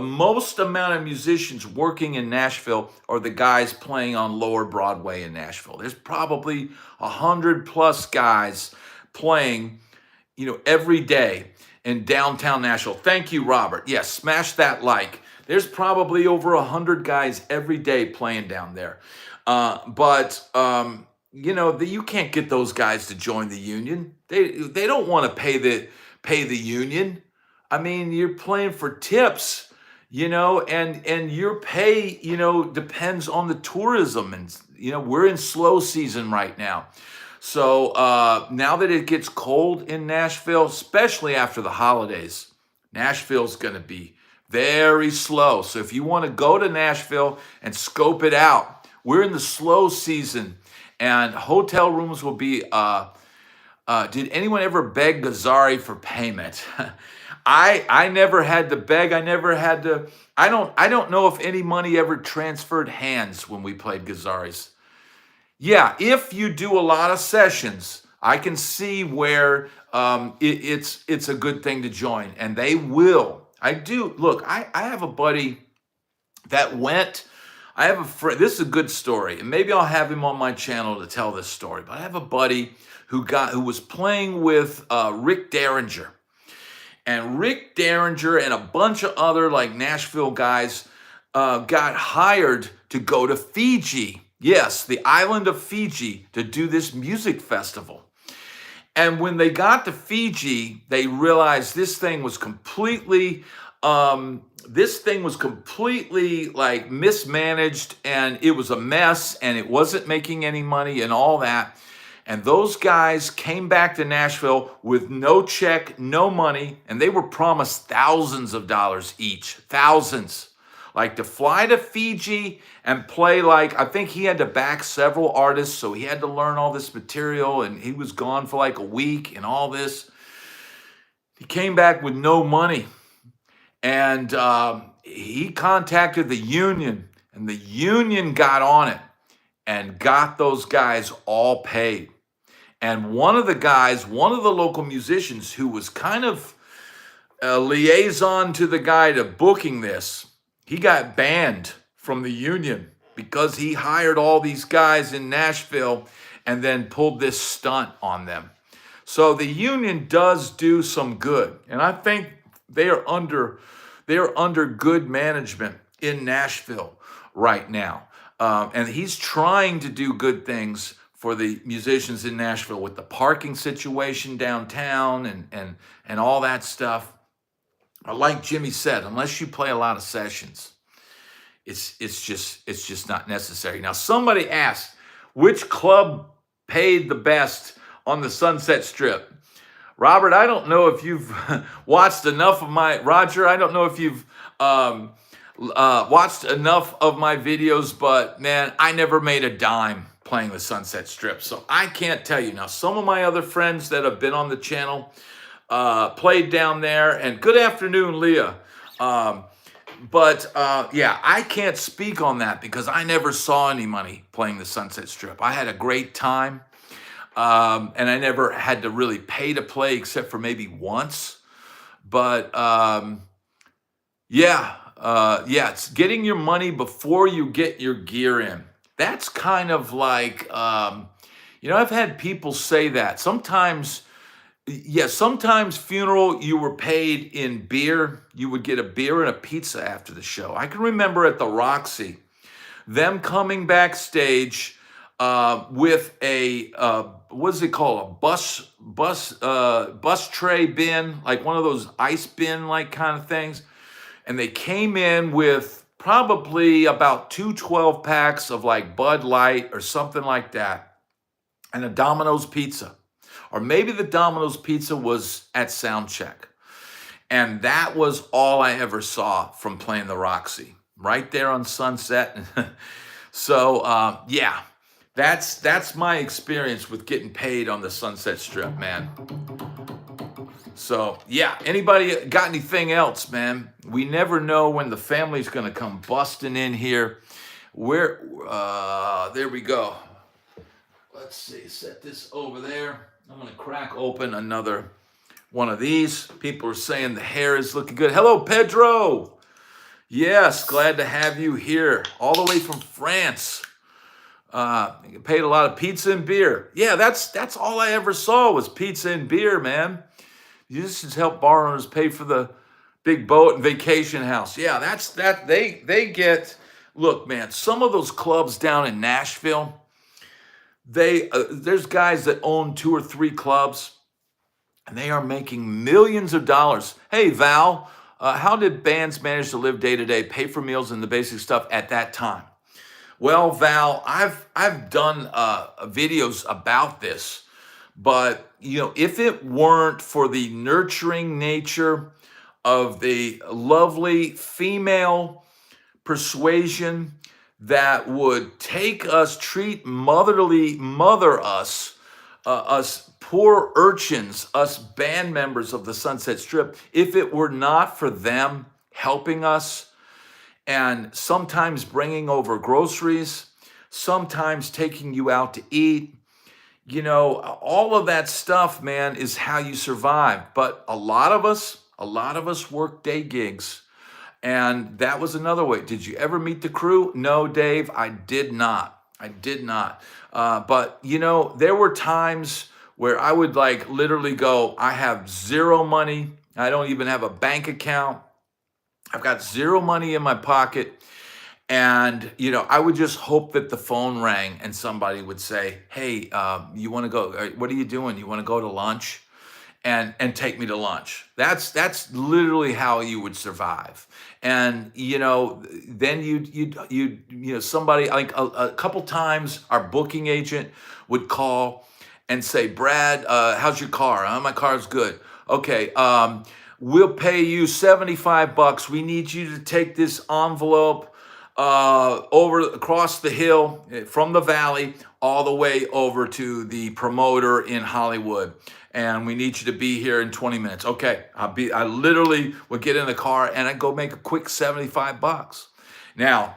most amount of musicians working in Nashville are the guys playing on Lower Broadway in Nashville. There's probably 100+ guys playing, every day. in downtown Nashville. Thank you, Robert. Yes, smash that like. There's probably over 100 guys every day playing down there. But you know, you can't get those guys to join the union. They don't want to pay the union. I mean, you're playing for tips, you know, and your pay, you know, depends on the tourism. And, you know, we're in slow season right now. So now that it gets cold in Nashville, especially after the holidays, Nashville's going to be very slow. So if you want to go to Nashville and scope it out, we're in the slow season, and hotel rooms will be, did anyone ever beg Gazzari for payment? I never had to beg. I never had to. I don't know if any money ever transferred hands when we played Gazzari's. Yeah, if you do a lot of sessions, I can see where it's a good thing to join, and they will. I do. Look, I have a buddy that went. I have a friend. This is a good story, and maybe I'll have him on my channel to tell this story. But I have a buddy who was playing with Rick Derringer. And Rick Derringer and a bunch of other like Nashville guys got hired to go to Fiji. Yes, the island of Fiji, to do this music festival. And when they got to Fiji, they realized this thing was completely like mismanaged, and it was a mess, and it wasn't making any money and all that. And those guys came back to Nashville with no check, no money, and they were promised thousands of dollars each. Thousands. Like to fly to Fiji and play, like, I think he had to back several artists, so he had to learn all this material, and he was gone for like a week and all this. He came back with no money. And he contacted the union, and the union got on it and got those guys all paid. And one of the local musicians who was kind of a liaison to the guy to booking this, he got banned from the union because he hired all these guys in Nashville and then pulled this stunt on them. So the union does do some good, and I think they are under good management in Nashville right now. And he's trying to do good things for the musicians in Nashville with the parking situation downtown and all that stuff. Like Jimmy said, unless you play a lot of sessions, it's just not necessary. Now, somebody asked, which club paid the best on the Sunset Strip? Robert, I don't know if you've watched enough of my, Roger, I don't know if you've watched enough of my videos, but man, I never made a dime playing the Sunset Strip. So I can't tell you. Now, some of my other friends that have been on the channel played down there, and good afternoon, Leah. Yeah, I can't speak on that because I never saw any money playing the Sunset Strip. I had a great time. And I never had to really pay to play except for maybe once. But it's getting your money before you get your gear in. That's kind of like, I've had people say that. Sometimes funeral, you were paid in beer. You would get a beer and a pizza after the show. I can remember at the Roxy, them coming backstage with a what is it called? A bus tray bin, like one of those ice bin like kind of things. And they came in with probably about 2 12-packs of like Bud Light or something like that, and a Domino's pizza. Or maybe the Domino's pizza was at sound check. And that was all I ever saw from playing the Roxy, right there on Sunset. So, that's my experience with getting paid on the Sunset Strip, man. So, yeah, anybody got anything else, man? We never know when the family's going to come busting in here. There we go. Let's see, set this over there. I'm going to crack open another one of these. People are saying the hair is looking good. Hello, Pedro. Yes, glad to have you here, all the way from France. You paid a lot of pizza and beer. Yeah, that's all I ever saw was pizza and beer, man. This is help bar owners pay for the big boat and vacation house. Yeah, that's that. They get. Look, man, some of those clubs down in Nashville, there's guys that own 2 or 3 clubs, and they are making millions of dollars. Hey, Val, how did bands manage to live day to day, pay for meals and the basic stuff at that time? Well, Val, I've done videos about this, but if it weren't for the nurturing nature of the lovely female persuasion that would take us, mother us poor urchins, us band members of the Sunset Strip, if it were not for them helping us and sometimes bringing over groceries, sometimes taking you out to eat, all of that stuff, man, is how you survive. But a lot of us work day gigs. And that was another way. Did you ever meet the crew? No, Dave, I did not. But there were times where I would like literally go, I have zero money. I don't even have a bank account. I've got zero money in my pocket. And, I would just hope that the phone rang and somebody would say, hey, you want to go? What are you doing? You want to go to lunch? And take me to lunch. That's literally how you would survive. And then you somebody like a couple times our booking agent would call and say, Brad, how's your car? My car's good. Okay, we'll pay you $75. We need you to take this envelope across the hill from the valley all the way over to the promoter in Hollywood. And we need you to be here in 20 minutes. Okay, I literally would get in the car and I'd go make a quick $75. Now,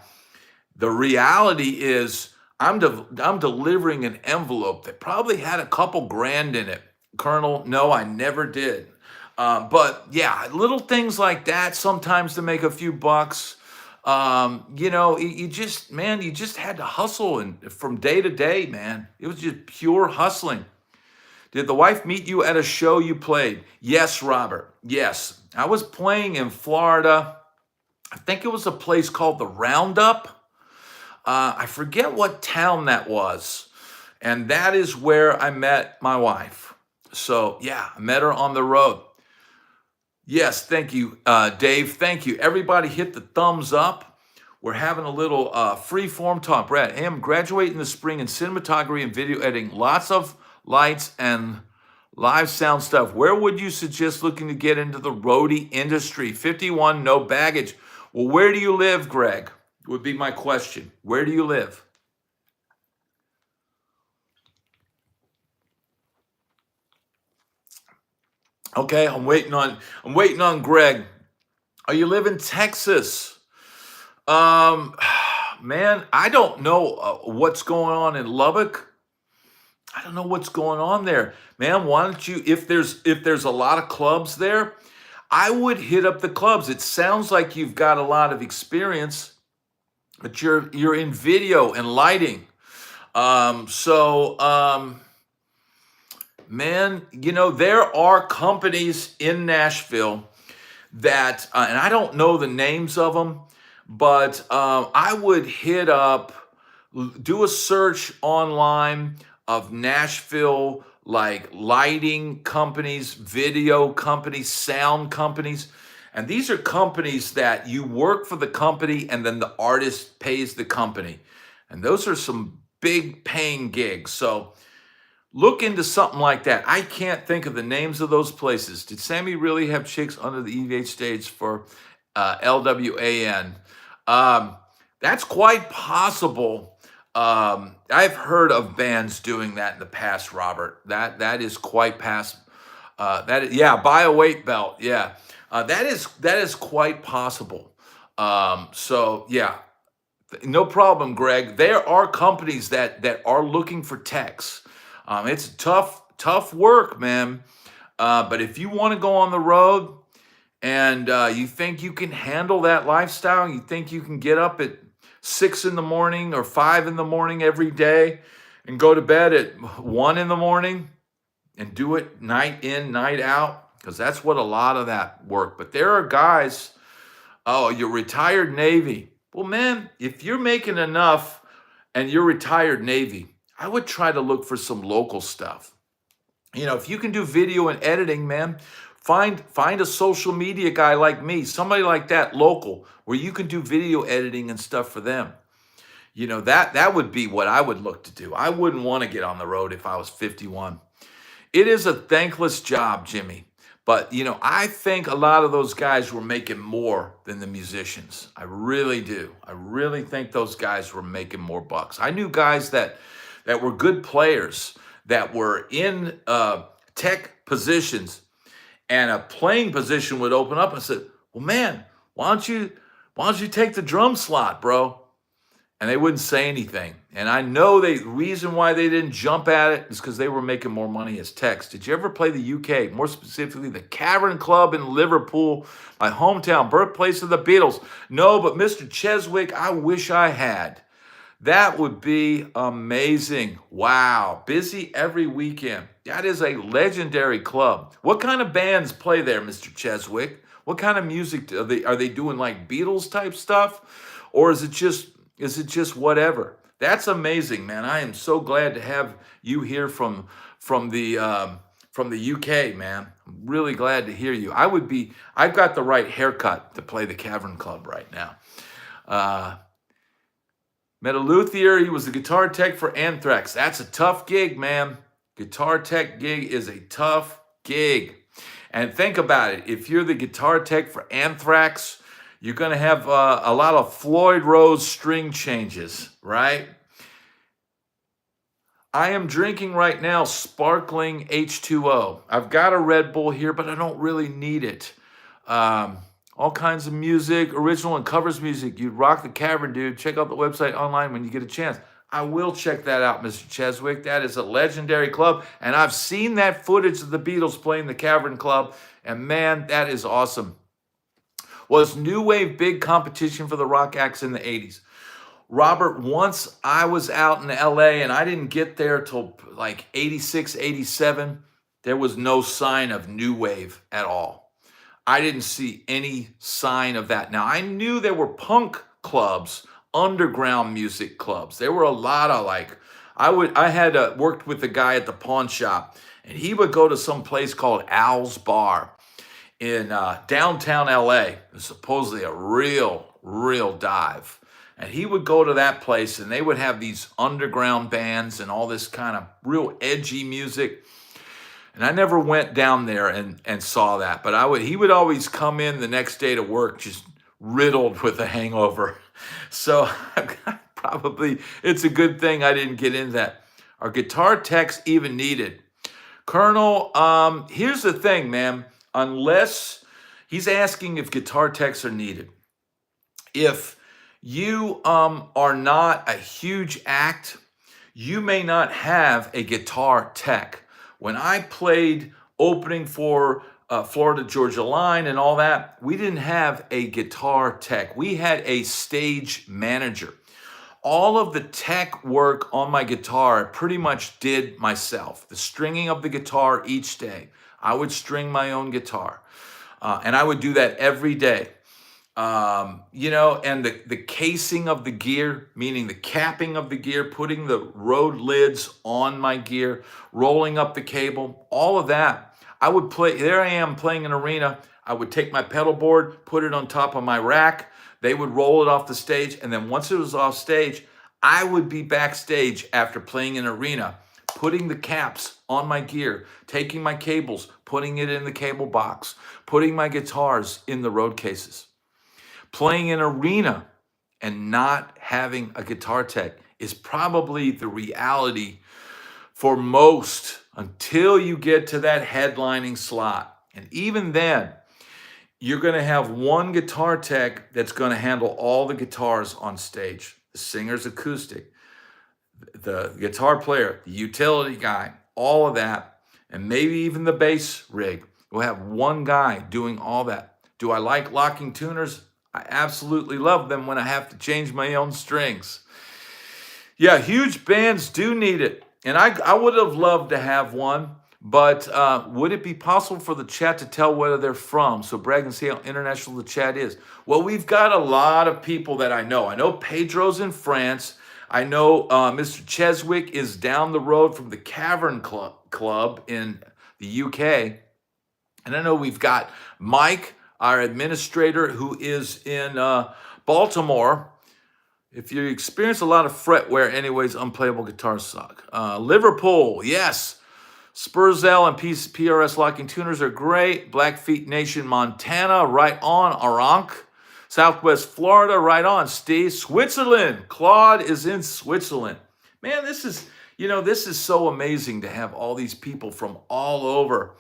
the reality is I'm delivering an envelope that probably had a couple grand in it. Colonel, no, I never did. But yeah, little things like that, sometimes to make a few bucks. You just had to hustle and from day to day, man. It was just pure hustling. Did the wife meet you at a show you played? Yes, Robert. Yes. I was playing in Florida. I think it was a place called the Roundup. I forget what town that was. And that is where I met my wife. So yeah, I met her on the road. Yes, thank you, Dave. Thank you. Everybody hit the thumbs up. We're having a little free-form talk. Brad, I'm graduating this spring in cinematography and video editing. Lots of lights and live sound stuff. Where would you suggest looking to get into the roadie industry? 51, no baggage. Well, where do you live, Greg? Would be my question. Where do you live? Okay, I'm waiting on Greg. Oh, you live in Texas. Man, I don't know what's going on in Lubbock. I don't know what's going on there. Man, why don't you, if there's a lot of clubs there, I would hit up the clubs. It sounds like you've got a lot of experience, but you're in video and lighting. Man, there are companies in Nashville that, and I don't know the names of them, but I would hit up, do a search online of Nashville, like lighting companies, video companies, sound companies. And these are companies that you work for the company and then the artist pays the company. And those are some big paying gigs. So look into something like that. I can't think of the names of those places. Did Sammy really have chicks under the EVH stage for LWAN? That's quite possible. I've heard of bands doing that in the past, Robert. That is quite past. Buy a weight belt. Yeah, that is quite possible. So yeah, no problem, Greg. There are companies that are looking for techs. It's tough work, man. But if you want to go on the road and you think you can handle that lifestyle, you think you can get up at 6 in the morning or 5 in the morning every day and go to bed at 1 in the morning and do it night in, night out, because that's what a lot of that work. But there are guys, oh, you're retired Navy. Well, man, if you're making enough and you're retired Navy, I would try to look for some local stuff. You know, if you can do video and editing, man, find a social media guy like me, somebody like that local, where you can do video editing and stuff for them. You know, that would be what I would look to do. I wouldn't want to get on the road if I was 51. It is a thankless job, Jimmy. But, you know, I think a lot of those guys were making more than the musicians. I really do. I really think those guys were making more bucks. I knew guys that were good players, that were in tech positions, and a playing position would open up and said, well, man, why don't you take the drum slot, bro? And they wouldn't say anything. And I know the reason why they didn't jump at it is because they were making more money as techs. Did you ever play the UK? More specifically, the Cavern Club in Liverpool, my hometown, birthplace of the Beatles? No, but Mr. Cheswick, I wish I had. That would be amazing. Wow. Busy every weekend. That is a legendary club. What kind of bands play there, Mr. Cheswick? What kind of music are they doing, like Beatles type stuff? Or is it just whatever? That's amazing, man. I am so glad to have you here from the UK, man. I'm really glad to hear you. I've got the right haircut to play the Cavern Club right now. Met a luthier. He was the guitar tech for Anthrax. That's a tough gig, man. Guitar tech gig is a tough gig. And think about it. If you're the guitar tech for Anthrax, you're going to have a lot of Floyd Rose string changes, right? I am drinking right now sparkling H2O. I've got a Red Bull here, but I don't really need it. All kinds of music, original and covers music. You'd rock the Cavern, dude. Check out the website online when you get a chance. I will check that out, Mr. Cheswick. That is a legendary club, and I've seen that footage of the Beatles playing the Cavern Club, and man, that is awesome. Was New Wave big competition for the rock acts in the 80s? Robert, once I was out in LA and I didn't get there till like 86, 87, there was no sign of New Wave at all. I didn't see any sign of that. Now, I knew there were punk clubs, underground music clubs. There were a lot of I had worked with a guy at the pawn shop, and he would go to some place called Al's Bar in downtown LA. It was supposedly a real dive. And he would go to that place, and they would have these underground bands and all this kind of real edgy music. And I never went down there and saw that. But he would always come in the next day to work just riddled with a hangover. So it's a good thing I didn't get into that. Are guitar techs even needed? Colonel, here's the thing, man. Unless he's asking if guitar techs are needed. If you are not a huge act, you may not have a guitar tech. When I played opening for Florida Georgia Line and all that, we didn't have a guitar tech. We had a stage manager. All of the tech work on my guitar I pretty much did myself. The stringing of the guitar each day. I would string my own guitar. And I would do that every day. And the casing of the gear, meaning the capping of the gear, putting the road lids on my gear, rolling up the cable, all of that. I would play, there I am playing an arena. I would take my pedal board, put it on top of my rack. They would roll it off the stage. And then once it was off stage, I would be backstage after playing an arena, putting the caps on my gear, taking my cables, putting it in the cable box, putting my guitars in the road cases. Playing an arena and not having a guitar tech is probably the reality for most until you get to that headlining slot. And even then, you're going to have one guitar tech that's going to handle all the guitars on stage. The singer's acoustic, the guitar player, the utility guy, all of that, and maybe even the bass rig. We'll have one guy doing all that. Do I like locking tuners? I absolutely love them when I have to change my own strings. Yeah, huge bands do need it. And I would have loved to have one, But would it be possible for the chat to tell where they're from so Brad can see how international the chat is? Well, we've got a lot of people that I know. I know Pedro's in France. I know Mr. Cheswick is down the road from the Cavern Club in the UK. And I know we've got Mike, our administrator, who is in Baltimore. If you experience a lot of fretwear, anyways, unplayable guitars suck. Liverpool, yes. Spurzell and PRS locking tuners are great. Blackfeet Nation, Montana, right on. Arank. Southwest Florida, right on. Steve. Switzerland. Claude is in Switzerland. Man, this is so amazing to have all these people from all over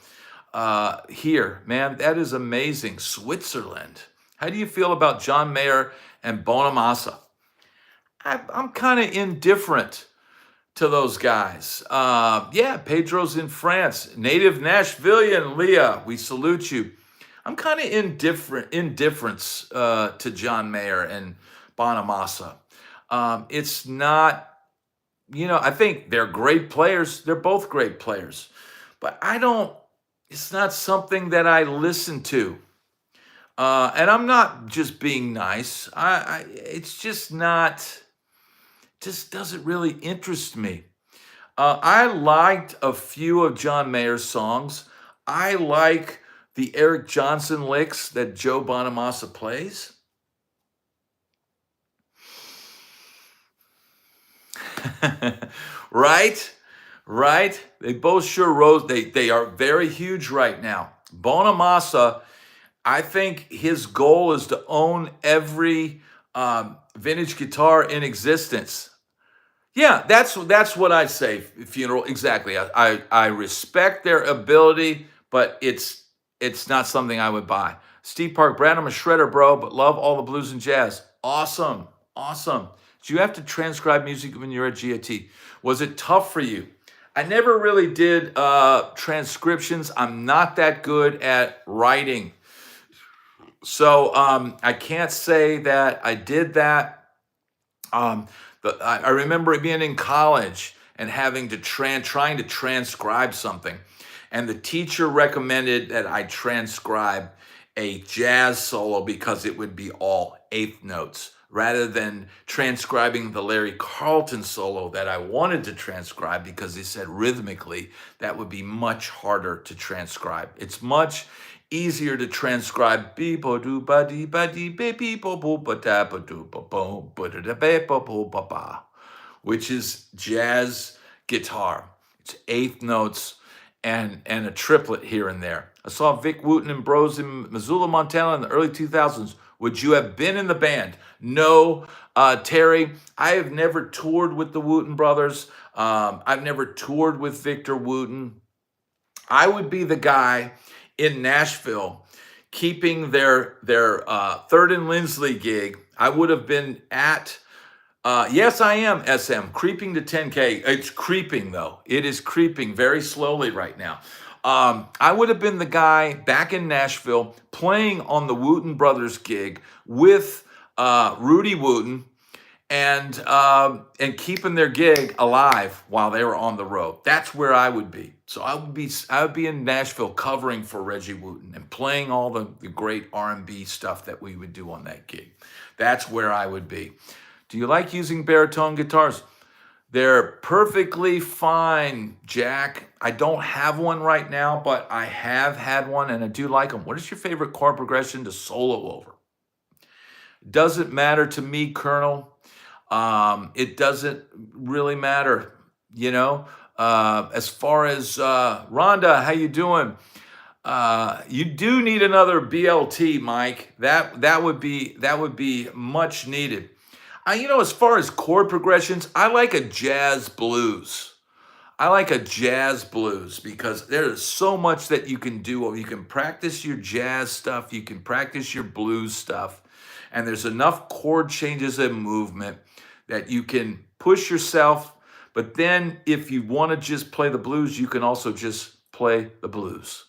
here. Man, that is amazing. Switzerland. How do you feel about John Mayer and Bonamassa? I'm kind of indifferent to those guys. Yeah, Pedro's in France. Native Nashvilleian, Leah, we salute you. I'm kind of indifference to John Mayer and Bonamassa. It's not, I think they're great players. They're both great players. But it's not something that I listen to. And I'm not just being nice. It's just doesn't really interest me. I liked a few of John Mayer's songs. I like the Eric Johnson licks that Joe Bonamassa plays. Right? They both sure rose. They are very huge right now. Bonamassa, I think his goal is to own every vintage guitar in existence. Yeah, that's what I say. Funeral, exactly. I respect their ability, but it's not something I would buy. Steve Park, Brad, I'm a shredder, bro, but love all the blues and jazz. Awesome. Do you have to transcribe music when you're at GAT? Was it tough for you? I never really did transcriptions. I'm not that good at writing. So I can't say that I did that. I remember being in college and having to trying to transcribe something. And the teacher recommended that I transcribe a jazz solo because it would be all eighth notes rather than transcribing the Larry Carlton solo that I wanted to transcribe because he said rhythmically that would be much harder to transcribe. It's much easier to transcribe which is jazz guitar. It's eighth notes and a triplet here and there. I saw Vic Wooten and Bros in Missoula, Montana in the early 2000s. Would you have been in the band? No, Terry, I have never toured with the Wooten brothers. I've never toured with Victor Wooten. I would be the guy in Nashville keeping their Third and Lindsley gig. I would have been at, yes, I am, SM, creeping to 10K. It's creeping, though. It is creeping very slowly right now. I would have been the guy back in Nashville playing on the Wooten Brothers gig with Rudy Wooten and keeping their gig alive while they were on the road. That's where I would be. So I would be in Nashville covering for Reggie Wooten and playing all the great R&B stuff that we would do on that gig. That's where I would be. Do you like using baritone guitars? They're perfectly fine, Jack. I don't have one right now, but I have had one and I do like them. What is your favorite chord progression to solo over? Doesn't matter to me, Colonel. It doesn't really matter, As far as Rhonda, how you doing? You do need another BLT, Mike. That would be much needed. As far as chord progressions, I like a jazz blues. Because there's so much that you can do. You can practice your jazz stuff. You can practice your blues stuff. And there's enough chord changes and movement that you can push yourself. But then if you want to just play the blues, you can also just play the blues.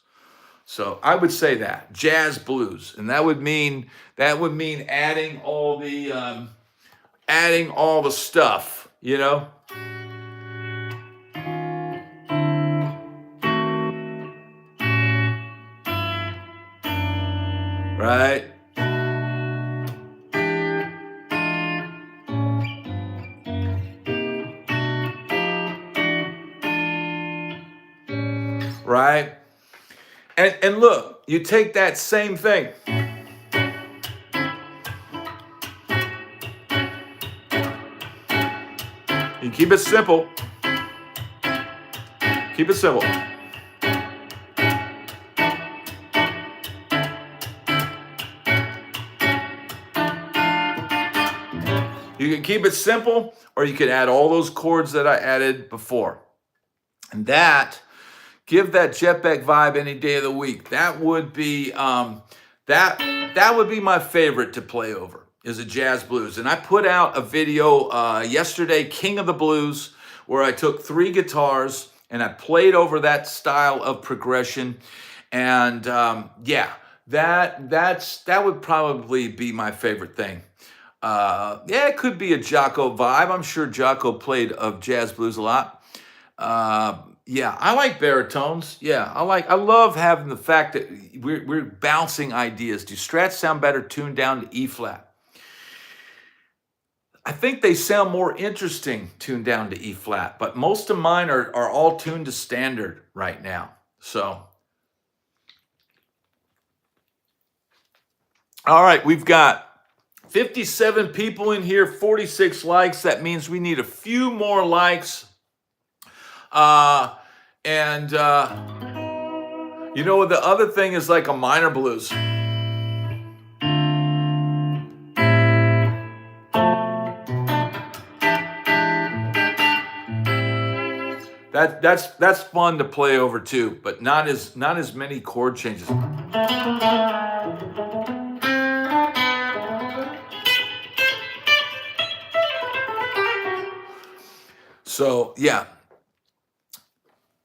So I would say that jazz blues. And that would mean adding all the stuff, right? Right? And look, you take that same thing. You keep it simple. Keep it simple. You can keep it simple, or you can add all those chords that I added before. And that, give that jetback vibe any day of the week. That would be that would be my favorite to play over, is a jazz blues. And I put out a video yesterday, King of the Blues, where I took 3 guitars and I played over that style of progression. And yeah, that would probably be my favorite thing. Yeah, it could be a Jocko vibe. I'm sure Jocko played of jazz blues a lot. Yeah, I like baritones. Yeah, I love having the fact that we're bouncing ideas. Do strats sound better tuned down to E flat? I think they sound more interesting tuned down to E flat, but most of mine are all tuned to standard right now. So, all right, we've got 57 people in here, 46 likes. That means we need a few more likes. You know, the other thing is like a minor blues. That's fun to play over too, but not as many chord changes. So yeah.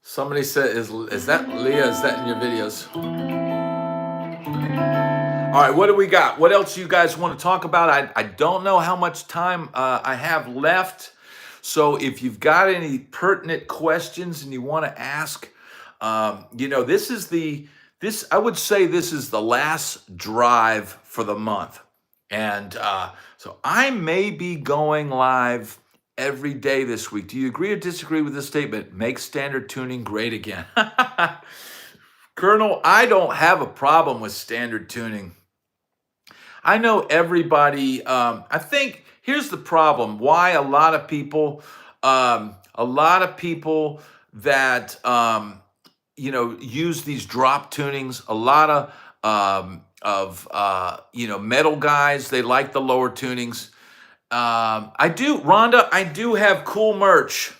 Somebody said, is that Leah? Is that in your videos? All right, what do we got? What else you guys want to talk about? I don't know how much time I have left. So if you've got any pertinent questions and you want to ask, you know, I would say this is the last drive for the month. And so I may be going live every day this week. Do you agree or disagree with this statement? Make standard tuning great again. Colonel, I don't have a problem with standard tuning. I know everybody, I think here's the problem. Why a lot of people that, you know, use these drop tunings, a lot of you know, metal guys, they like the lower tunings. Rhonda, I do have cool merch.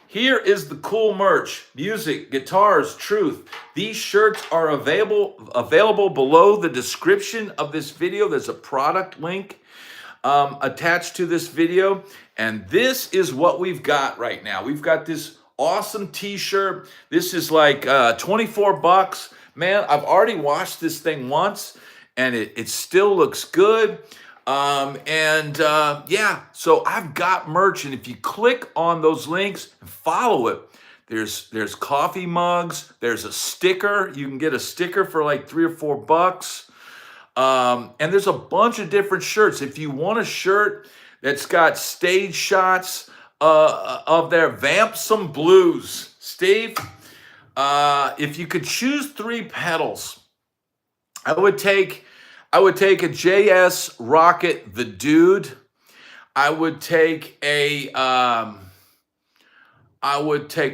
Here is the cool merch. Music, guitars, truth. These shirts are available below the description of this video. There's a product link attached to this video. And this is what we've got right now. We've got this awesome t-shirt. This is like 24 bucks. Man, I've already washed this thing once and it still looks good. Yeah, so I've got merch, and if you click on those links and follow it, there's coffee mugs, there's a sticker. You can get a sticker for like $3 or $4. And there's a bunch of different shirts. If you want a shirt that's got stage shots of their Vamp Some Blues, Steve, if you could choose 3 pedals, I would take a JS Rocket the Dude. I would take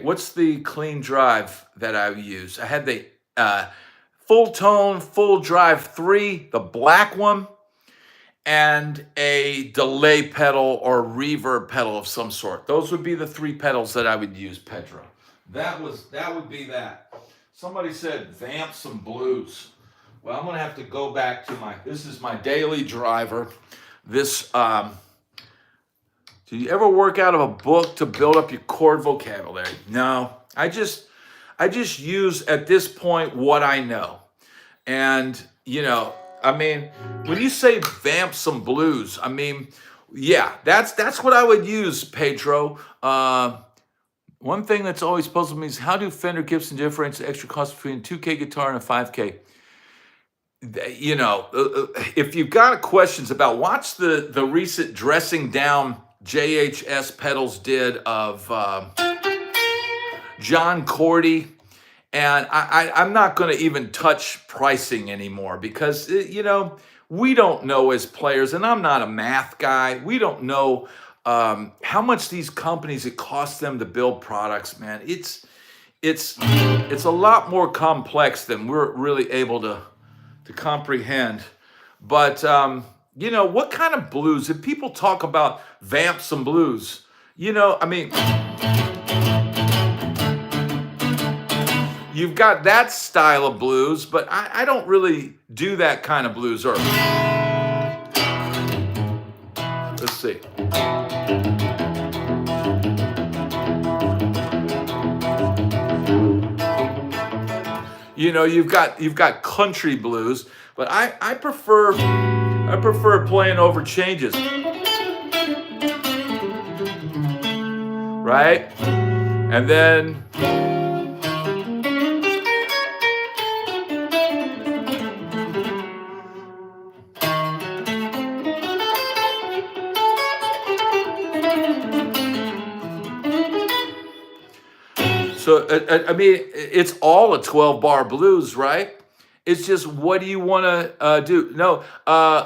what's the clean drive that I use? I had the Full Tone Full Drive 3, the black one, and a delay pedal or reverb pedal of some sort. Those would be the 3 pedals that I would use, Pedro. That would be that. Somebody said Vamp Some Blues. Well, I'm going to have to go back to this is my daily driver. This, do you ever work out of a book to build up your chord vocabulary? No, I just use at this point what I know. And, you know, I mean, when you say Vamp Some Blues, I mean, yeah, that's what I would use, Pedro. One thing that's always puzzled me is how do Fender Gibson differentiate the extra cost between a 2K guitar and a 5K? you know, if you've got questions about, watch the recent dressing down JHS Pedals did of John Cordy. And I'm not going to even touch pricing anymore because, you know, we don't know as players, and I'm not a math guy. We don't know how much these companies, it costs them to build products, man. It's a lot more complex than we're really able to comprehend. But, you know, what kind of blues? If people talk about vamp some blues, you know, I mean, you've got that style of blues, but I don't really do that kind of blues. Or let's see. You know, you've got country blues, but I prefer playing over changes, right? And then so, I mean, it's all a 12-bar blues, right? It's just, what do you want to do? No,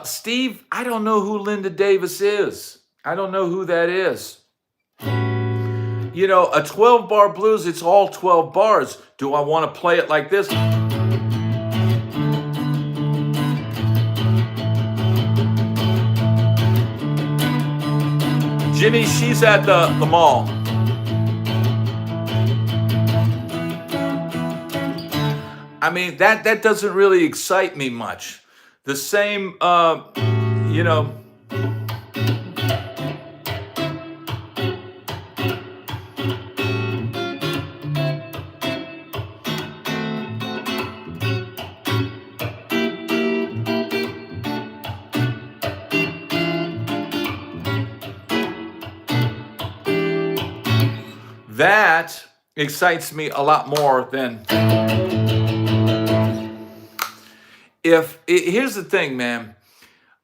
Steve, I don't know who Linda Davis is. I don't know who that is. You know, a 12-bar blues, it's all 12 bars. Do I want to play it like this? Jimmy, she's at the mall. I mean, that doesn't really excite me much. The same, you know, that excites me a lot more than... Here's the thing, man.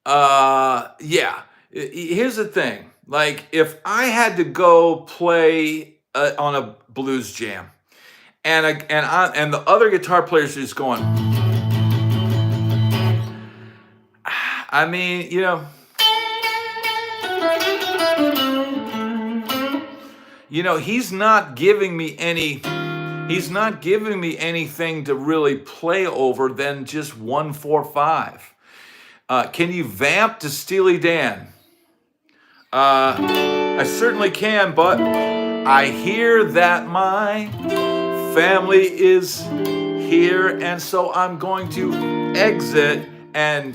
Yeah. Here's the thing. Like, if I had to go play on a blues jam, and the other guitar players are just going, I mean, you know, he's not giving me anything to really play over than just 1-4-5. Can you vamp to Steely Dan? I certainly can, but I hear that my family is here, and so I'm going to exit and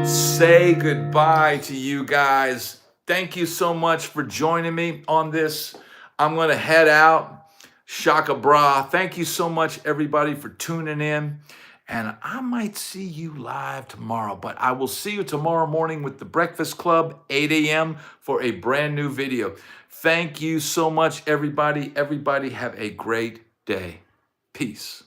say goodbye to you guys. Thank you so much for joining me on this. I'm going to head out. Shaka bra. Thank you so much, everybody, for tuning in. And I might see you live tomorrow, but I will see you tomorrow morning with the Breakfast Club, 8 a.m. for a brand new video. Thank you so much, everybody. Everybody have a great day. Peace.